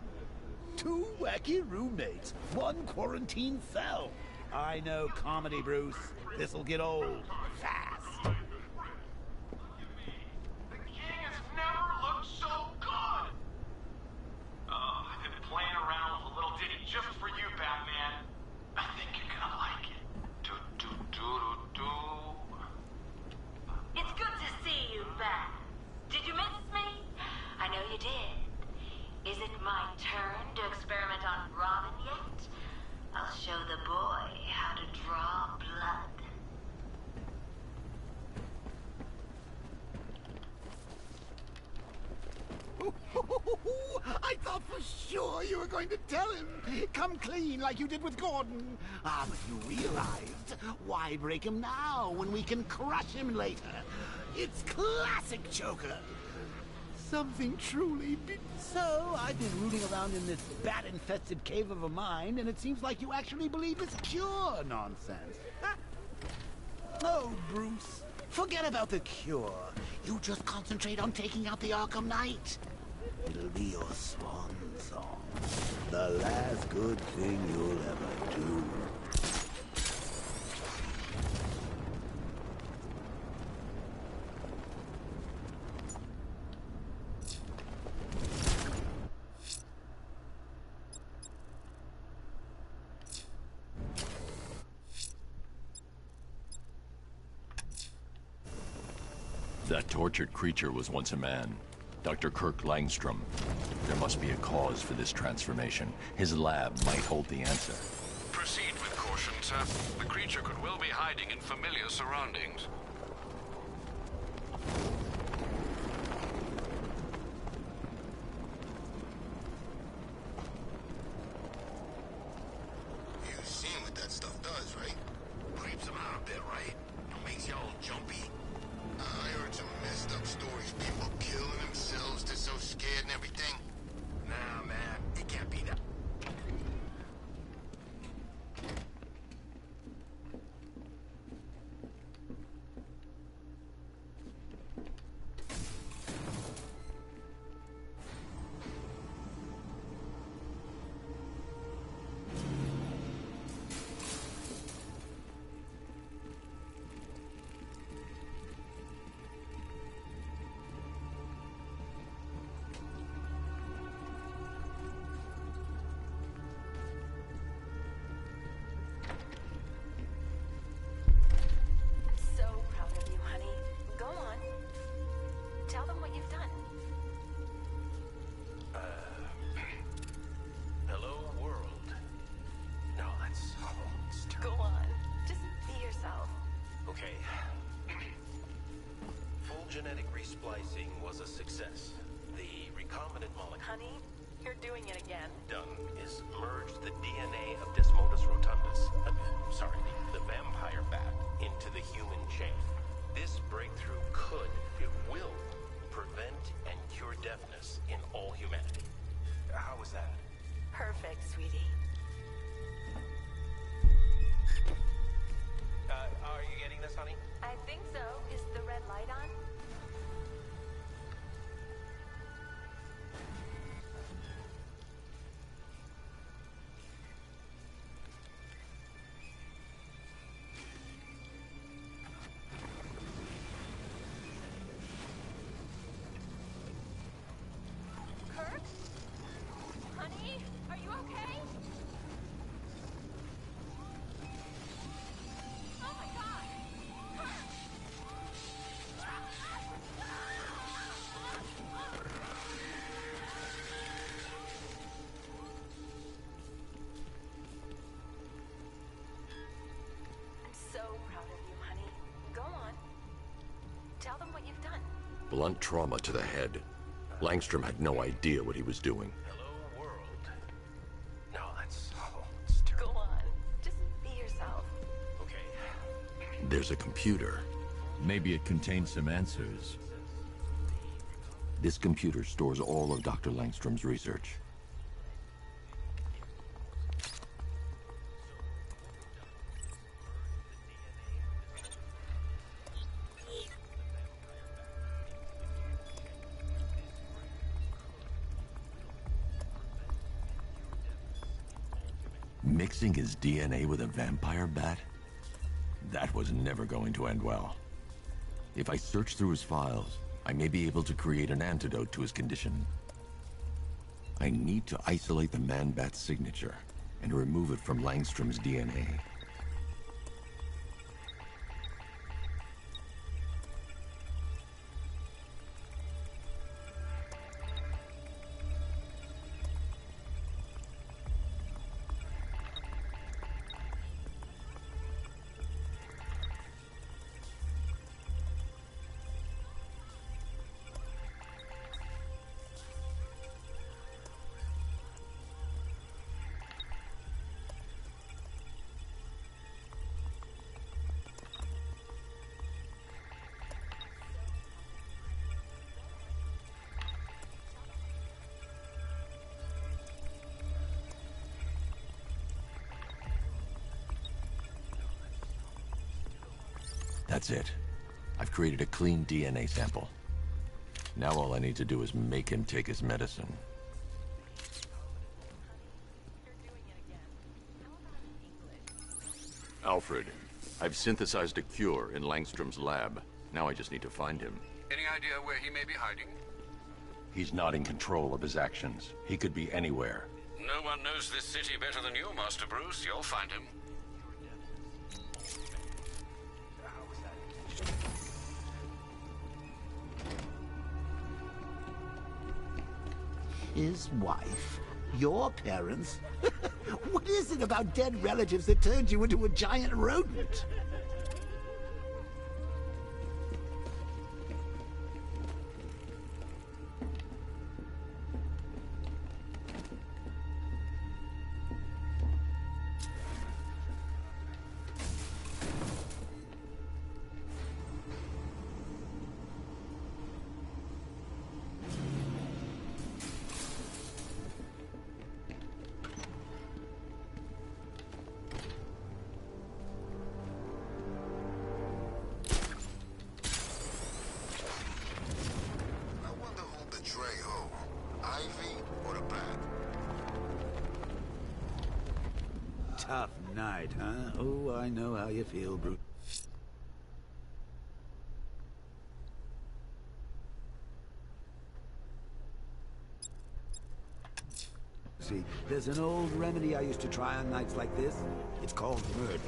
2 wacky roommates, 1 quarantine cell. I know comedy, Bruce. This'll get old fast. The king has never looked so good! Oh, I've been playing around with a little ditty just for you, Batman. I think you're gonna like it. Do-do-do-do-do. It's good to see you back. Did you miss me? I know you did. Is it my turn to experiment on Robin yet? I'll show the boy how to draw blood. I thought for sure you were going to tell him. Come clean like you did with Gordon. Ah, but you realized, why break him now when we can crush him later? It's classic Joker. Something truly so I've been rooting around in this bat-infested cave of a mind, and it seems like you actually believe this cure nonsense. Oh, Bruce, forget about the cure. You just concentrate on taking out the Arkham Knight. It'll be your swan song. The last good thing you'll ever do. That tortured creature was once a man. Dr. Kirk Langstrom. There must be a cause for this transformation. His lab might hold the answer. Proceed with caution, sir. The creature could well be hiding in familiar surroundings. You've seen what that stuff does, right? Creeps them out a bit, right? Makes y'all jumpy. I heard some messed up stories. People killing themselves. They're so scared and everything. Nah, man. It can't be that. genetic resplicing was a success. The recombinant molecule... Honey, you're doing it again. ...done is merge the DNA of Desmodus rotundus, sorry, the vampire bat, into the human chain. This breakthrough could, it will, prevent and cure deafness in all humanity. How was that? Perfect, sweetie. Are you getting this, honey? I think so. Is the red light on? Kirk? Honey? Are you okay? Oh my god! I'm so proud of you, honey. Go on. Tell them what you've done. Blunt trauma to the head. Langstrom had no idea what he was doing. Hello, world. No, that's... Go on. Just be yourself. Okay. There's a computer. Maybe it contains some answers. This computer stores all of Dr. Langstrom's research. Mixing his DNA with a vampire bat? That was never going to end well. If I search through his files, I may be able to create an antidote to his condition. I need to isolate the man-bat's signature and remove it from Langstrom's DNA. That's it. I've created a clean DNA sample. Now all I need to do is make him take his medicine. Alfred, I've synthesized a cure in Langstrom's lab. Now I just need to find him. Any idea where he may be hiding? He's not in control of his actions. He could be anywhere. No one knows this city better than you, Master Bruce. You'll find him. His wife? Your parents? What is it about dead relatives that turned you into a giant rodent? Tough night, huh? Oh, I know how you feel, Bruce. See, there's an old remedy I used to try on nights like this. It's called murder.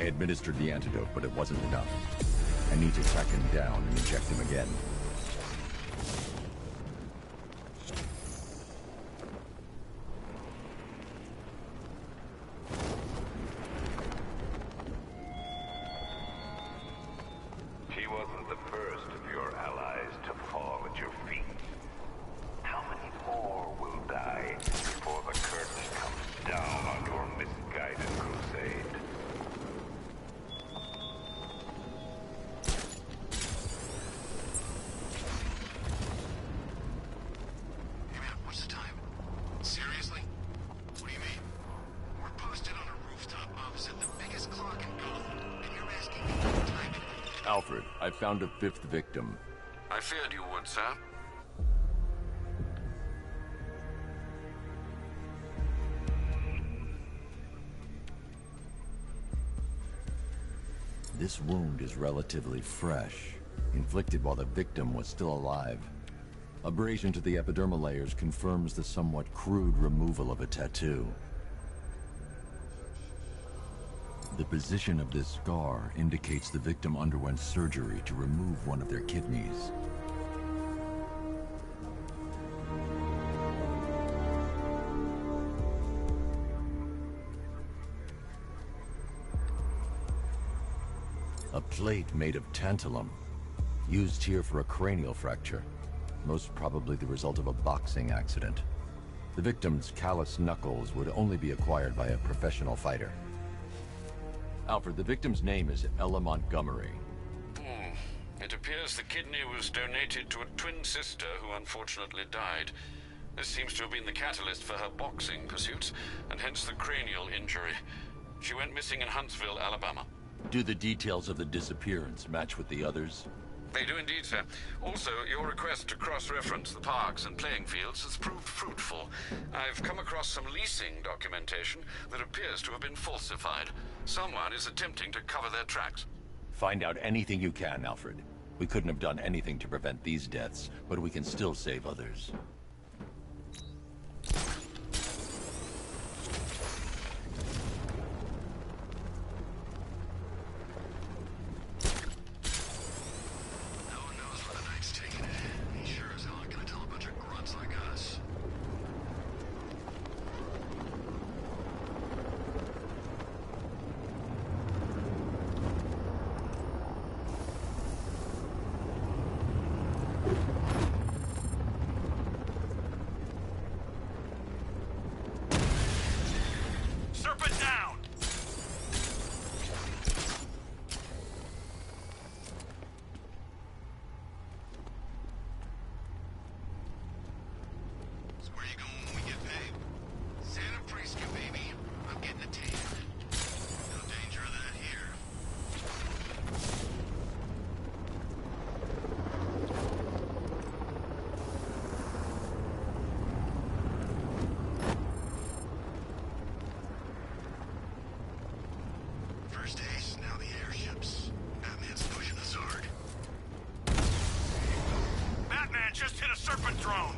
administered the antidote, but it wasn't enough. I need to track him down and inject him again. She wasn't the first of your allies to fall at your feet. How many more will die before the curtain comes down on your misguided crusade? Hey man, what's the time? Seriously? What do you mean? We're posted on a rooftop opposite the biggest clock in Gotham, and you're asking me what time it is? Alfred, I found a 5th victim. I feared you would, sir. This wound is relatively fresh, inflicted while the victim was still alive. Abrasion to the epidermal layers confirms the somewhat crude removal of a tattoo. The position of this scar indicates the victim underwent surgery to remove one of their kidneys. A plate made of tantalum, used here for a cranial fracture, most probably the result of a boxing accident. The victim's callous knuckles would only be acquired by a professional fighter. Alfred, the victim's name is Ella Montgomery. It appears the kidney was donated to a twin sister who unfortunately died. This seems to have been the catalyst for her boxing pursuits, and hence the cranial injury. She went missing in Huntsville, Alabama. Do the details of the disappearance match with the others? They do indeed, sir. Also, your request to cross-reference the parks and playing fields has proved fruitful. I've come across some leasing documentation that appears to have been falsified. Someone is attempting to cover their tracks. Find out anything you can, Alfred. We couldn't have done anything to prevent these deaths, but we can still save others. Just hit a serpent drone!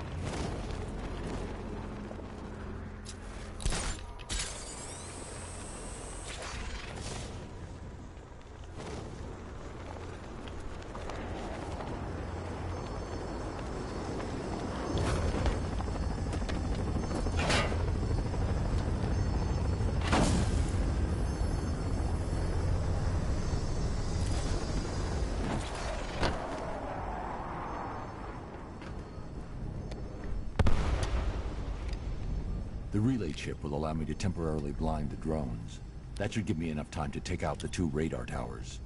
The relay chip will allow me to temporarily blind the drones. That should give me enough time to take out the 2 radar towers.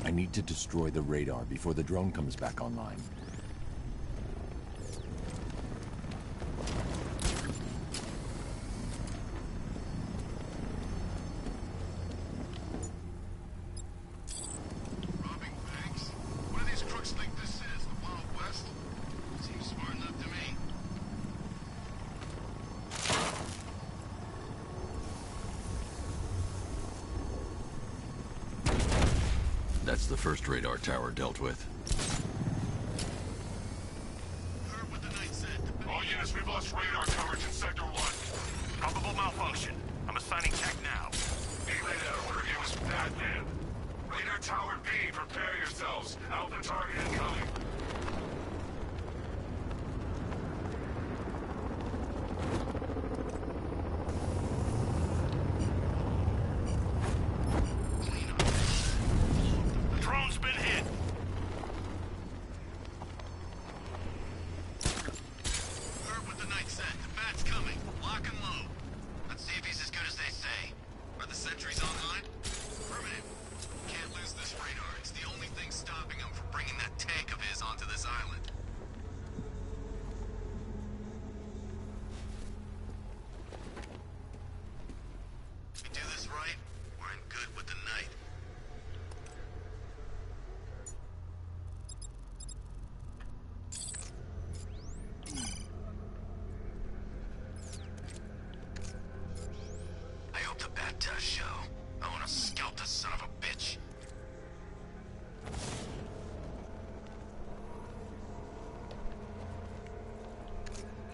I need to destroy the radar before the drone comes back online. the first radar tower dealt with. All units, we've lost radar coverage in Sector 1. Probable malfunction. I'm assigning tech now. Relay that order. It was Batman. Radar Tower B, prepare yourselves. Alpha target incoming. Drone's been hit. Heard what the knight said. The bat's coming. Lock and load. Let's see if he's as good as they say. Are the sentries online? Affirmative. Can't lose this radar. It's the only thing stopping him from bringing that tank of his onto this island. If we do this right, we're in good with the knight. I hope the bat does show. I want to scalp this son of a bitch.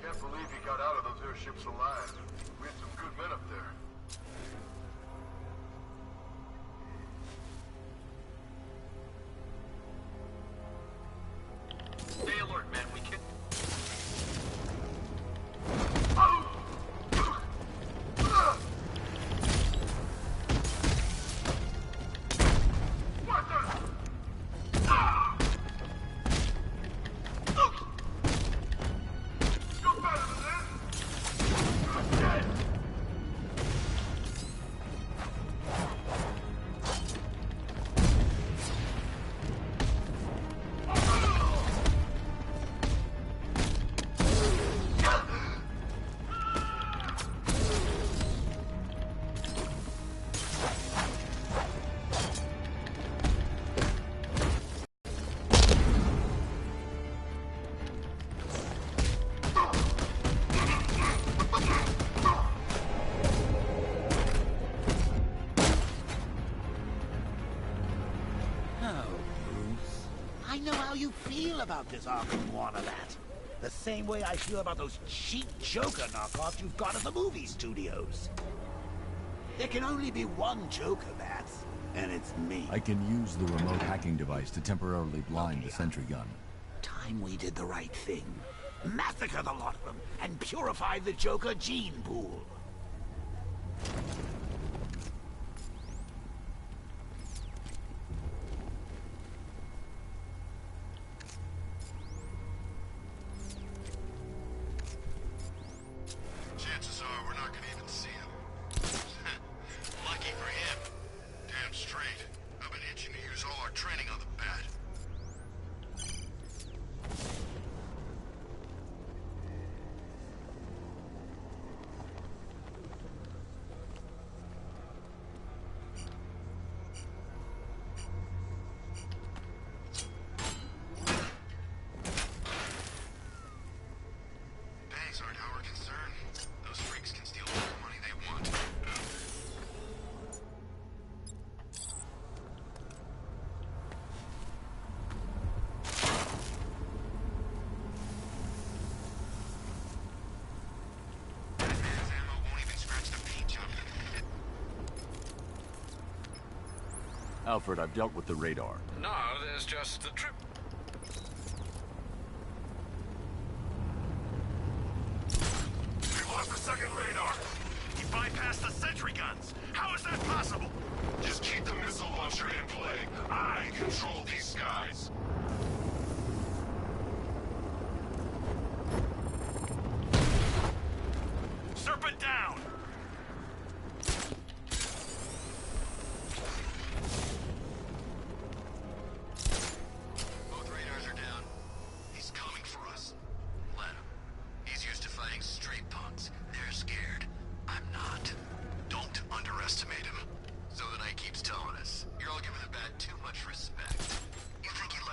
Can't believe he got out of those airships alive. We had some good men up there. Stay alert, man. We can... I know how you feel about this Arkham Wannabat. The same way I feel about those cheap Joker knockoffs you've got at the movie studios. There can only be one Joker, Bats, and it's me. I can use the remote hacking device to temporarily blind the sentry gun. Time we did the right thing. Massacre the lot of them and purify the Joker gene pool. Chances are we're not gonna even see him. Lucky for him. Damn straight. I've been itching to use all our training on the bat. Banks aren't our concern. Those freaks can steal all the money they want. Batman's ammo won't even scratch the paint job. Alfred, I've dealt with the radar. Now there's just the trip. We've lost the second radar. He bypassed the sentry guns. How is that possible? Just keep the missile launcher in play. I control these skies. Serpent down! Both radars are down. He's coming for us. Let him. He's used to fighting street punks. They're scared. I'm not. Don't underestimate him. So the Knight keeps telling us, you're all giving the bat too much respect. You think you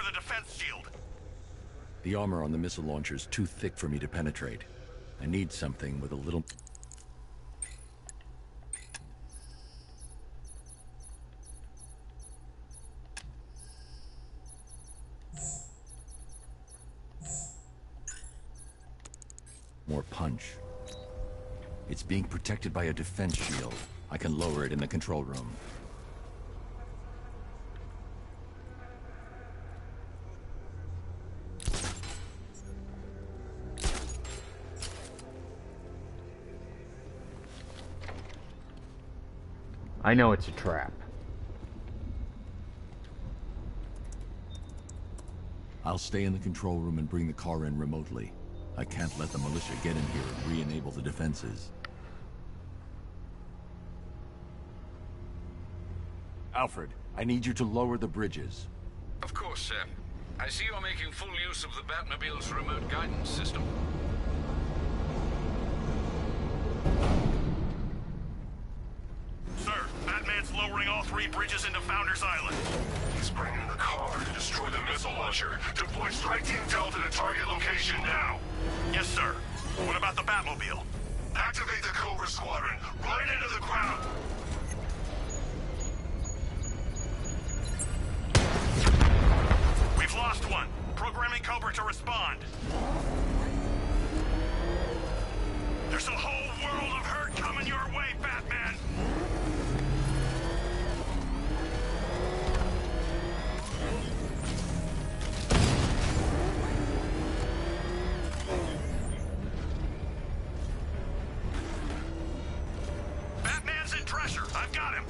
the defense shield. The armor on the missile launcher is too thick for me to penetrate. I need something with a little... more punch. It's being protected by a defense shield. I can lower it in the control room. I know it's a trap. I'll stay in the control room and bring the car in remotely. I can't let the militia get in here and re-enable the defenses. Alfred, I need you to lower the bridges. Of course, sir. I see you're making full use of the Batmobile's remote guidance system. Sir, Batman's lowering all 3 bridges into Founders Island. He's bringing the car to destroy the missile launcher. Deploy Strike Team Delta to target location now. Yes, sir. What about the Batmobile? Activate the Cobra Squadron. Right into the ground. We've lost one. Programming Cobra to respond. There's a whole world of hurt coming your way, Batman! Batman's in pressure. I've got him.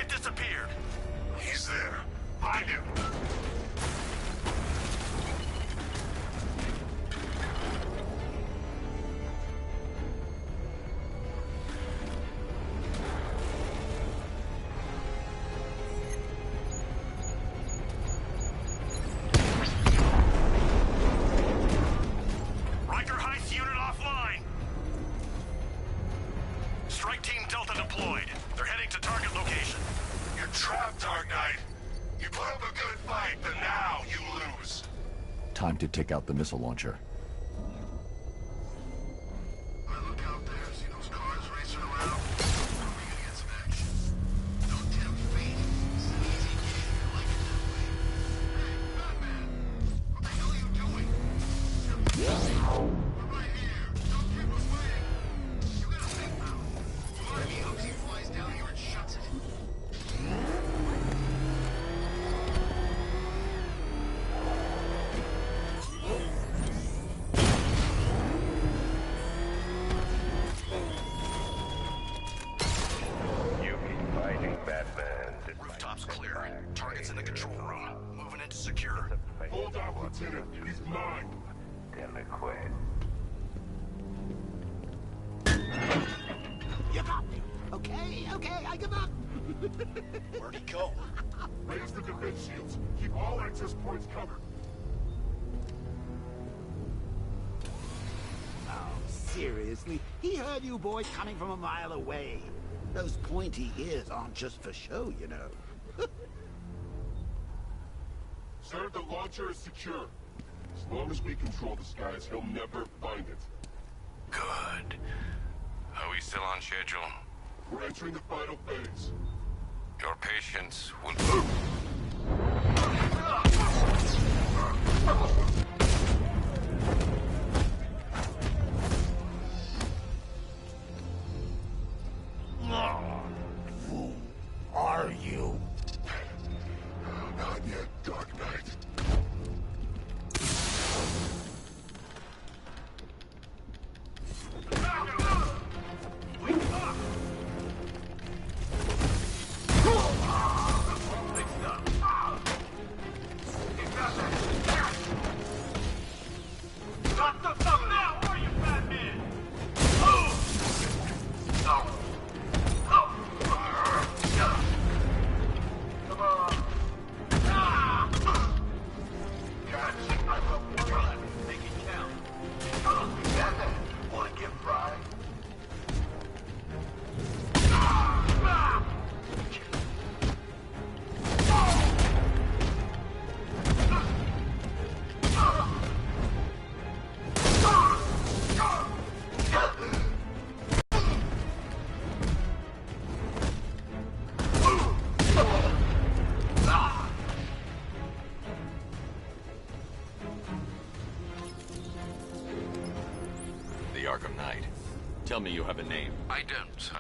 Disappeared. He's there. Find him. Riker Heist unit offline. Strike Team Delta deployed. They're heading to target location. You're trapped, Dark Knight. You put up a good fight, but now you lose. Time to take out the missile launcher. I look out there, see those cars racing around? We're gonna get some action. Don't tempt fate. It's an easy game. I like it that way. Hey, Batman! What the hell are you doing? We're right here. Don't keep us waiting. You gotta think now. What if he hopes he flies down here and shuts it? mine. Delinquent. You got me. Okay, I give up. Where'd he go? Raise the defense shields. Keep all access points covered. Oh, seriously? He heard you boys coming from a mile away. Those pointy ears aren't just for show, you know. Sir, the launcher is secure. As long as we control the skies, he'll never find it. Good. Are we still on schedule? We're entering the final phase. Your patience will... Who are you? Not yet, Dark Knight. What the fuck now? Where are you, Batman? Come on. Make it count. Wanna get fried? The Arkham Knight. Tell me you have a name. I don't, sir.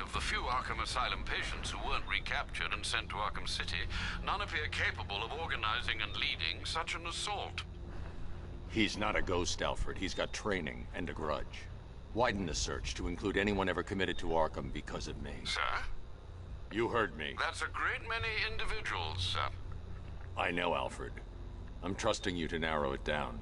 Of the few Arkham Asylum patients who weren't recaptured and sent to Arkham City, none appear capable of organizing and leading such an assault. He's not a ghost, Alfred. He's got training and a grudge. Widen the search to include anyone ever committed to Arkham because of me. Sir? You heard me. That's a great many individuals, sir. I know, Alfred. I'm trusting you to narrow it down.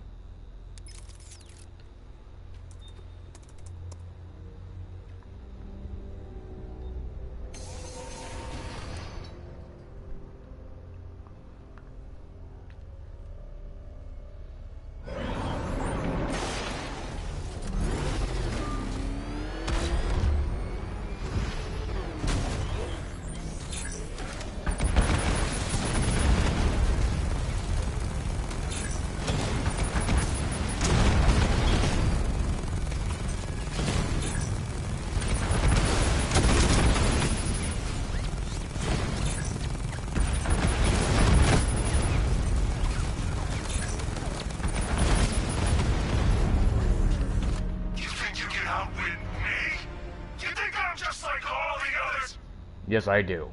Yes, I do.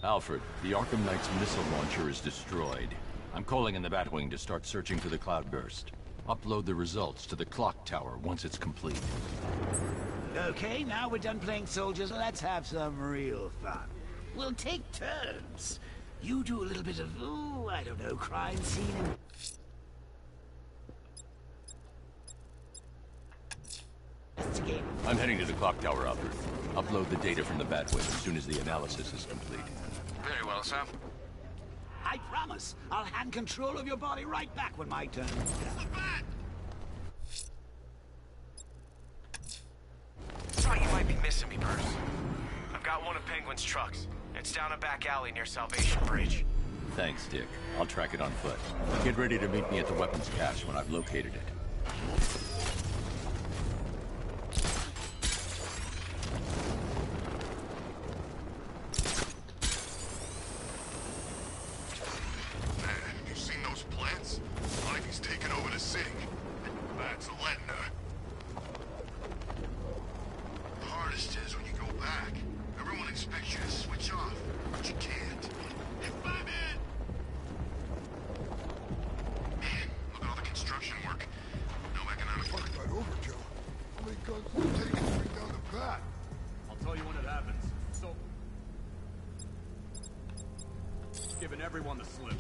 Alfred, the Arkham Knight's missile launcher is destroyed. I'm calling in the Batwing to start searching for the cloudburst. Upload the results to the clock tower once it's complete. Okay, now we're done playing soldiers, let's have some real fun. We'll take turns. You do a little bit of, ooh, I don't know, crime scene. I'm heading to the clock tower, Alfred. Upload the data from the Batwing as soon as the analysis is complete. Very well, sir. I promise, I'll hand control of your body right back when my turn is done. Thought you might be missing me, Bruce. I've got one of Penguin's trucks. It's down a back alley near Salvation Bridge. Thanks, Dick. I'll track it on foot. Get ready to meet me at the weapons cache when I've located it. giving everyone the slip.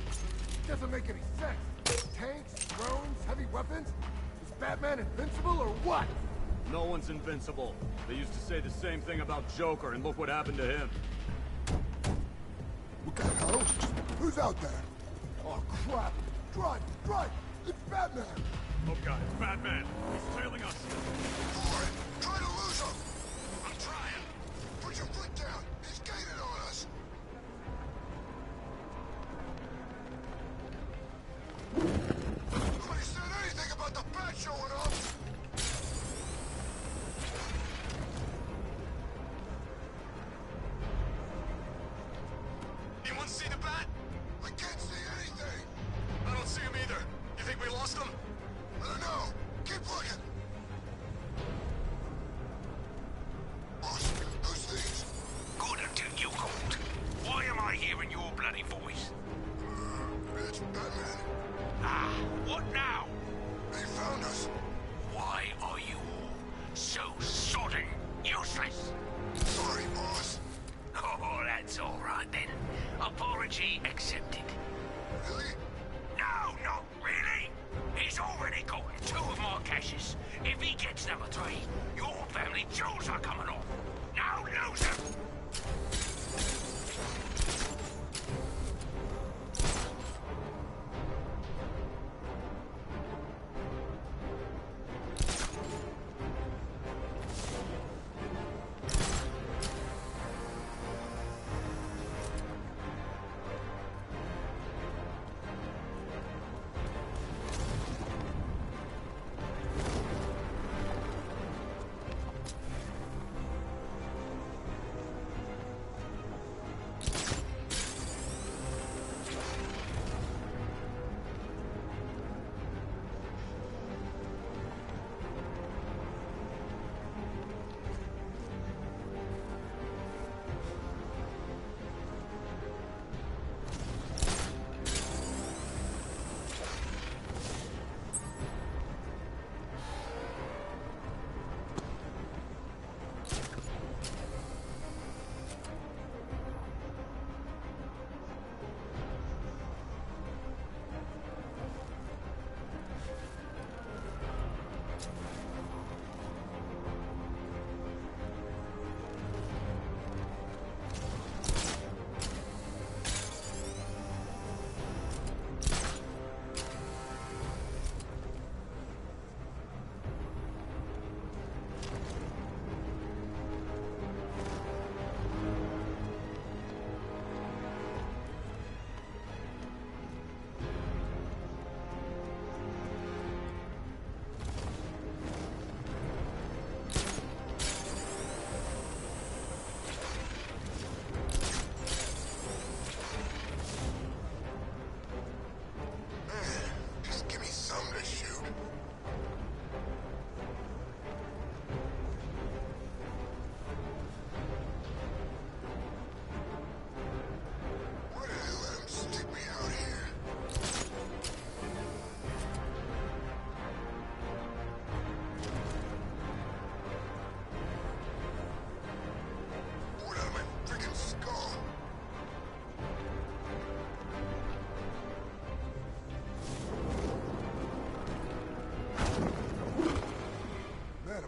Doesn't make any sense. Tanks, drones, heavy weapons? Is Batman invincible or what? No one's invincible. They used to say the same thing about Joker, and look what happened to him. What the hell? Who's out there? Oh, crap. Drive! Drive! It's Batman! Oh god, it's Batman! He's trailing us! Boy, try to lose him! I'm trying! Put your foot down! He's gaining on us! Nobody said anything about the bat showing up! Anyone see the bat? I can't see anything! I don't see him either. You think we lost him? I don't know. Keep looking. Boss, who's these? Good until you called. Why am I hearing your bloody voice? It's Batman. Ah, what now? They found us. Why are you all so sodding useless? Sorry, boss. Oh, that's all right then. Apology accepted. Really? No, not really. He's already gotten 2 of my caches. If he gets number 3, your family jewels are coming off. Now lose them.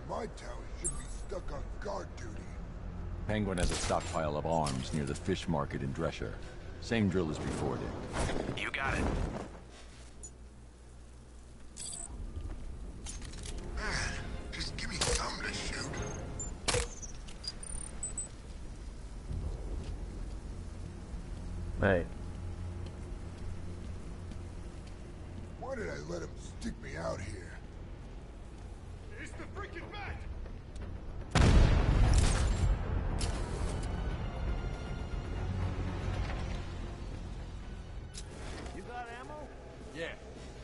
My town should be stuck on guard duty. Penguin has a stockpile of arms near the fish market in Drescher. Same drill as before, Dick. You got it. Man, just give me something to shoot. Right. Why did I let him stick me out here? It's the freaking bat! You got ammo? Yeah.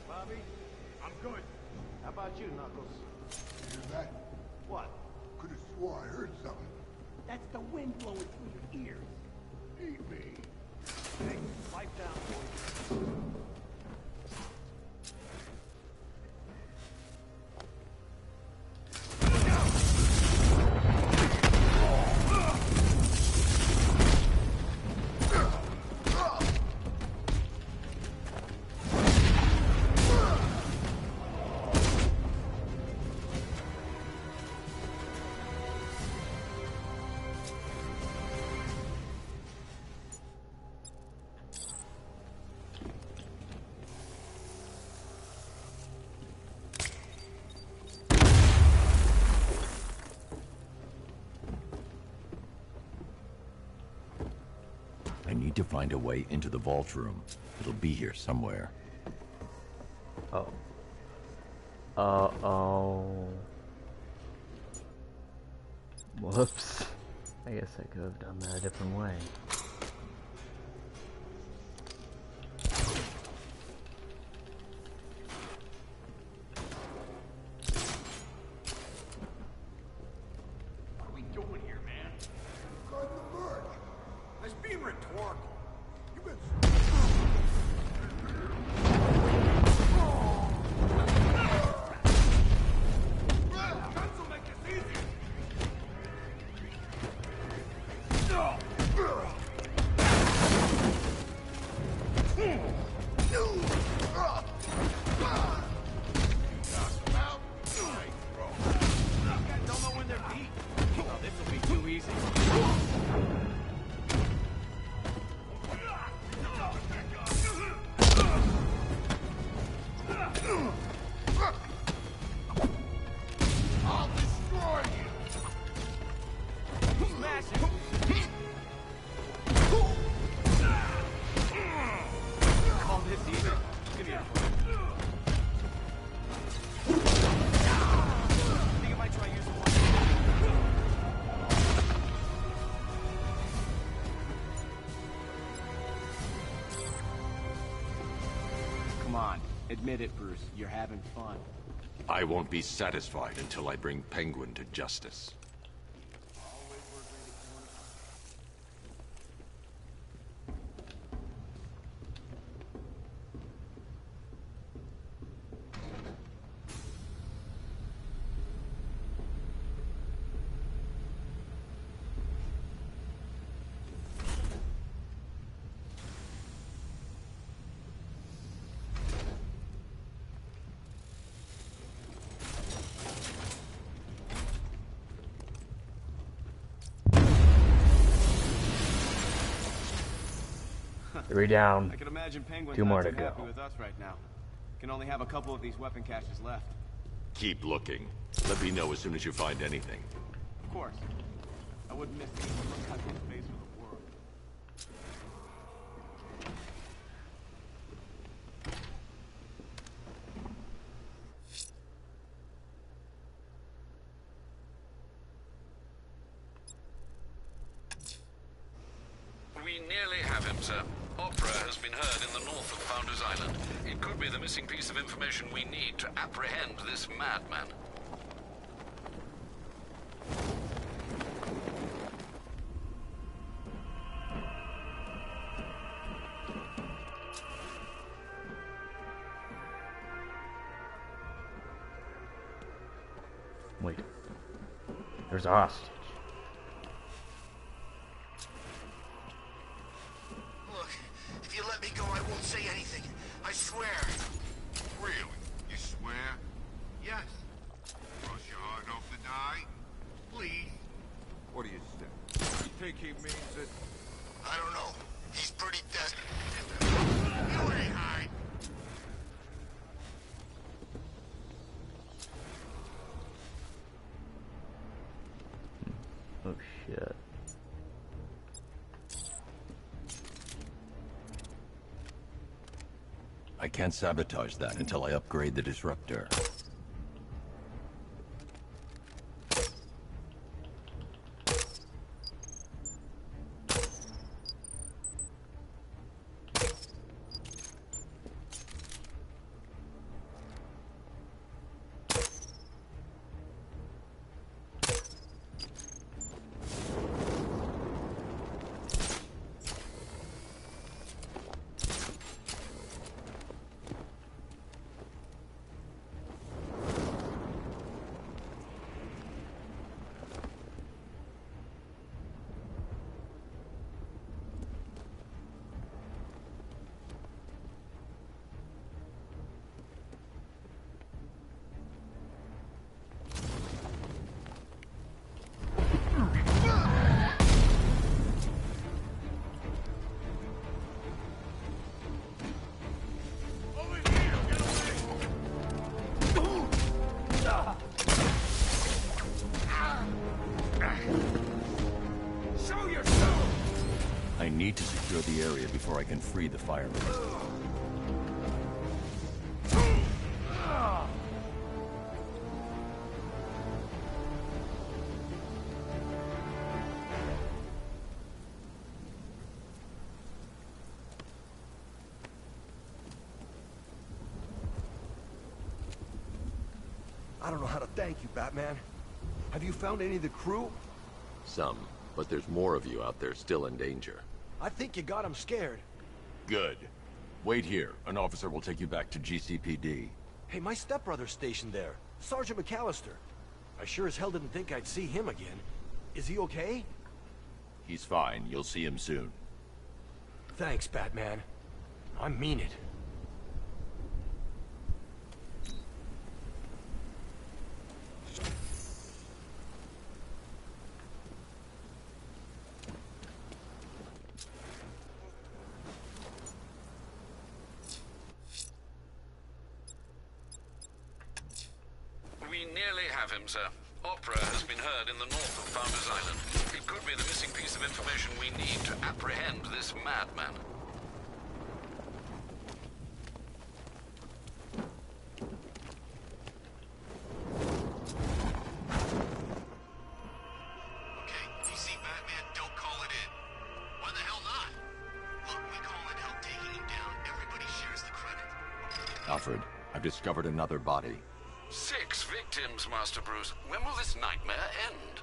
Bobby? I'm good. How about you, Knuckles? You hear that? What? Could have swore I heard something. That's the wind blowing through your ears. Eat me. Hey, pipe down, boys. to find a way into the vault room. It'll be here somewhere. Oh. Uh-oh. Whoops. I guess I could have done that a different way. What are we doing here, man? Guard the merch. Let's be rhetorical. You been... Guns will make this easier. Don't know when they're beat. Oh, this will be too easy. I'll destroy you! Smash it! Call this easy. Give me a think I might try using one. Come on, admit it, Bruce. You're having fun. I won't be satisfied until I bring Penguin to justice. Three down. I can imagine Penguin's 2 more not to too happy go. with us right now. Can only have a couple of these weapon caches left. Keep looking. Let me know as soon as you find anything. Of course. I wouldn't miss it. Look out his face for the world. We nearly have him, sir. Opera has been heard in the north of Founders Island. It could be the missing piece of information we need to apprehend this madman. Wait. There's a hostage. Look, if you let me go, I won't say anything. I swear. Really? You swear? Yes. Cross your heart and hope to die? Please. What do you say? You think he means it? I don't know. He's pretty desperate. You ain't hide. Oh shit. I can't sabotage that until I upgrade the disruptor. need to secure the area before I can free the firemen. I don't know how to thank you, Batman. Have you found any of the crew? Some, but there's more of you out there still in danger. I think you got them scared. Good. Wait here. An officer will take you back to GCPD. Hey, my stepbrother's stationed there. Sergeant McAllister. I sure as hell didn't think I'd see him again. Is he okay? He's fine. You'll see him soon. Thanks, Batman. I mean it. We nearly have him, sir. Opera has been heard in the north of Founders Island. It could be the missing piece of information we need to apprehend this madman. Okay, if you see Batman, don't call it in. Why the hell not? Look, we call in help taking him down. Everybody shares the credit. Alfred, I've discovered another body. 6 victims, Master Bruce. When will this nightmare end?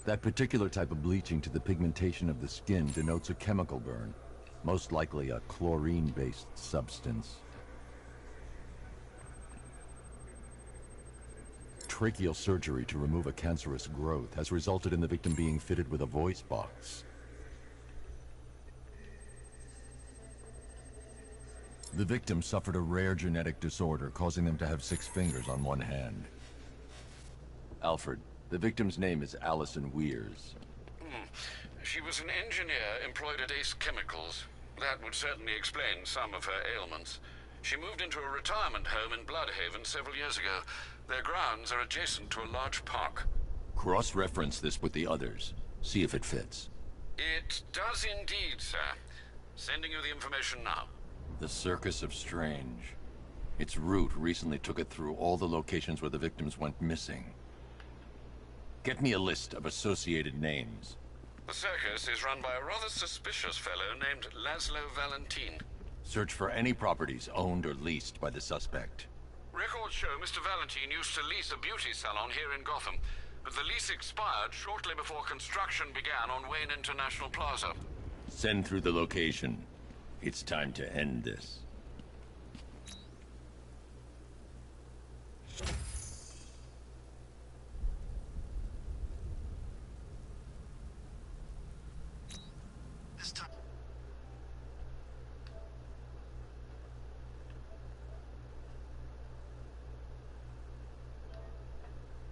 That particular type of bleaching to the pigmentation of the skin denotes a chemical burn, most likely a chlorine-based substance. Tracheal surgery to remove a cancerous growth has resulted in the victim being fitted with a voice box. The victim suffered a rare genetic disorder, causing them to have 6 fingers on one hand. Alfred, the victim's name is Allison Weers. She was an engineer employed at Ace Chemicals. That would certainly explain some of her ailments. She moved into a retirement home in Bloodhaven several years ago. Their grounds are adjacent to a large park. Cross-reference this with the others. See if it fits. It does indeed, sir. Sending you the information now. The Circus of Strange. Its route recently took it through all the locations where the victims went missing. Get me a list of associated names. The circus is run by a rather suspicious fellow named Laszlo Valentin. Search for any properties owned or leased by the suspect. Records show Mr. Valentin used to lease a beauty salon here in Gotham, but the lease expired shortly before construction began on Wayne International Plaza. Send through the location. It's time to end this.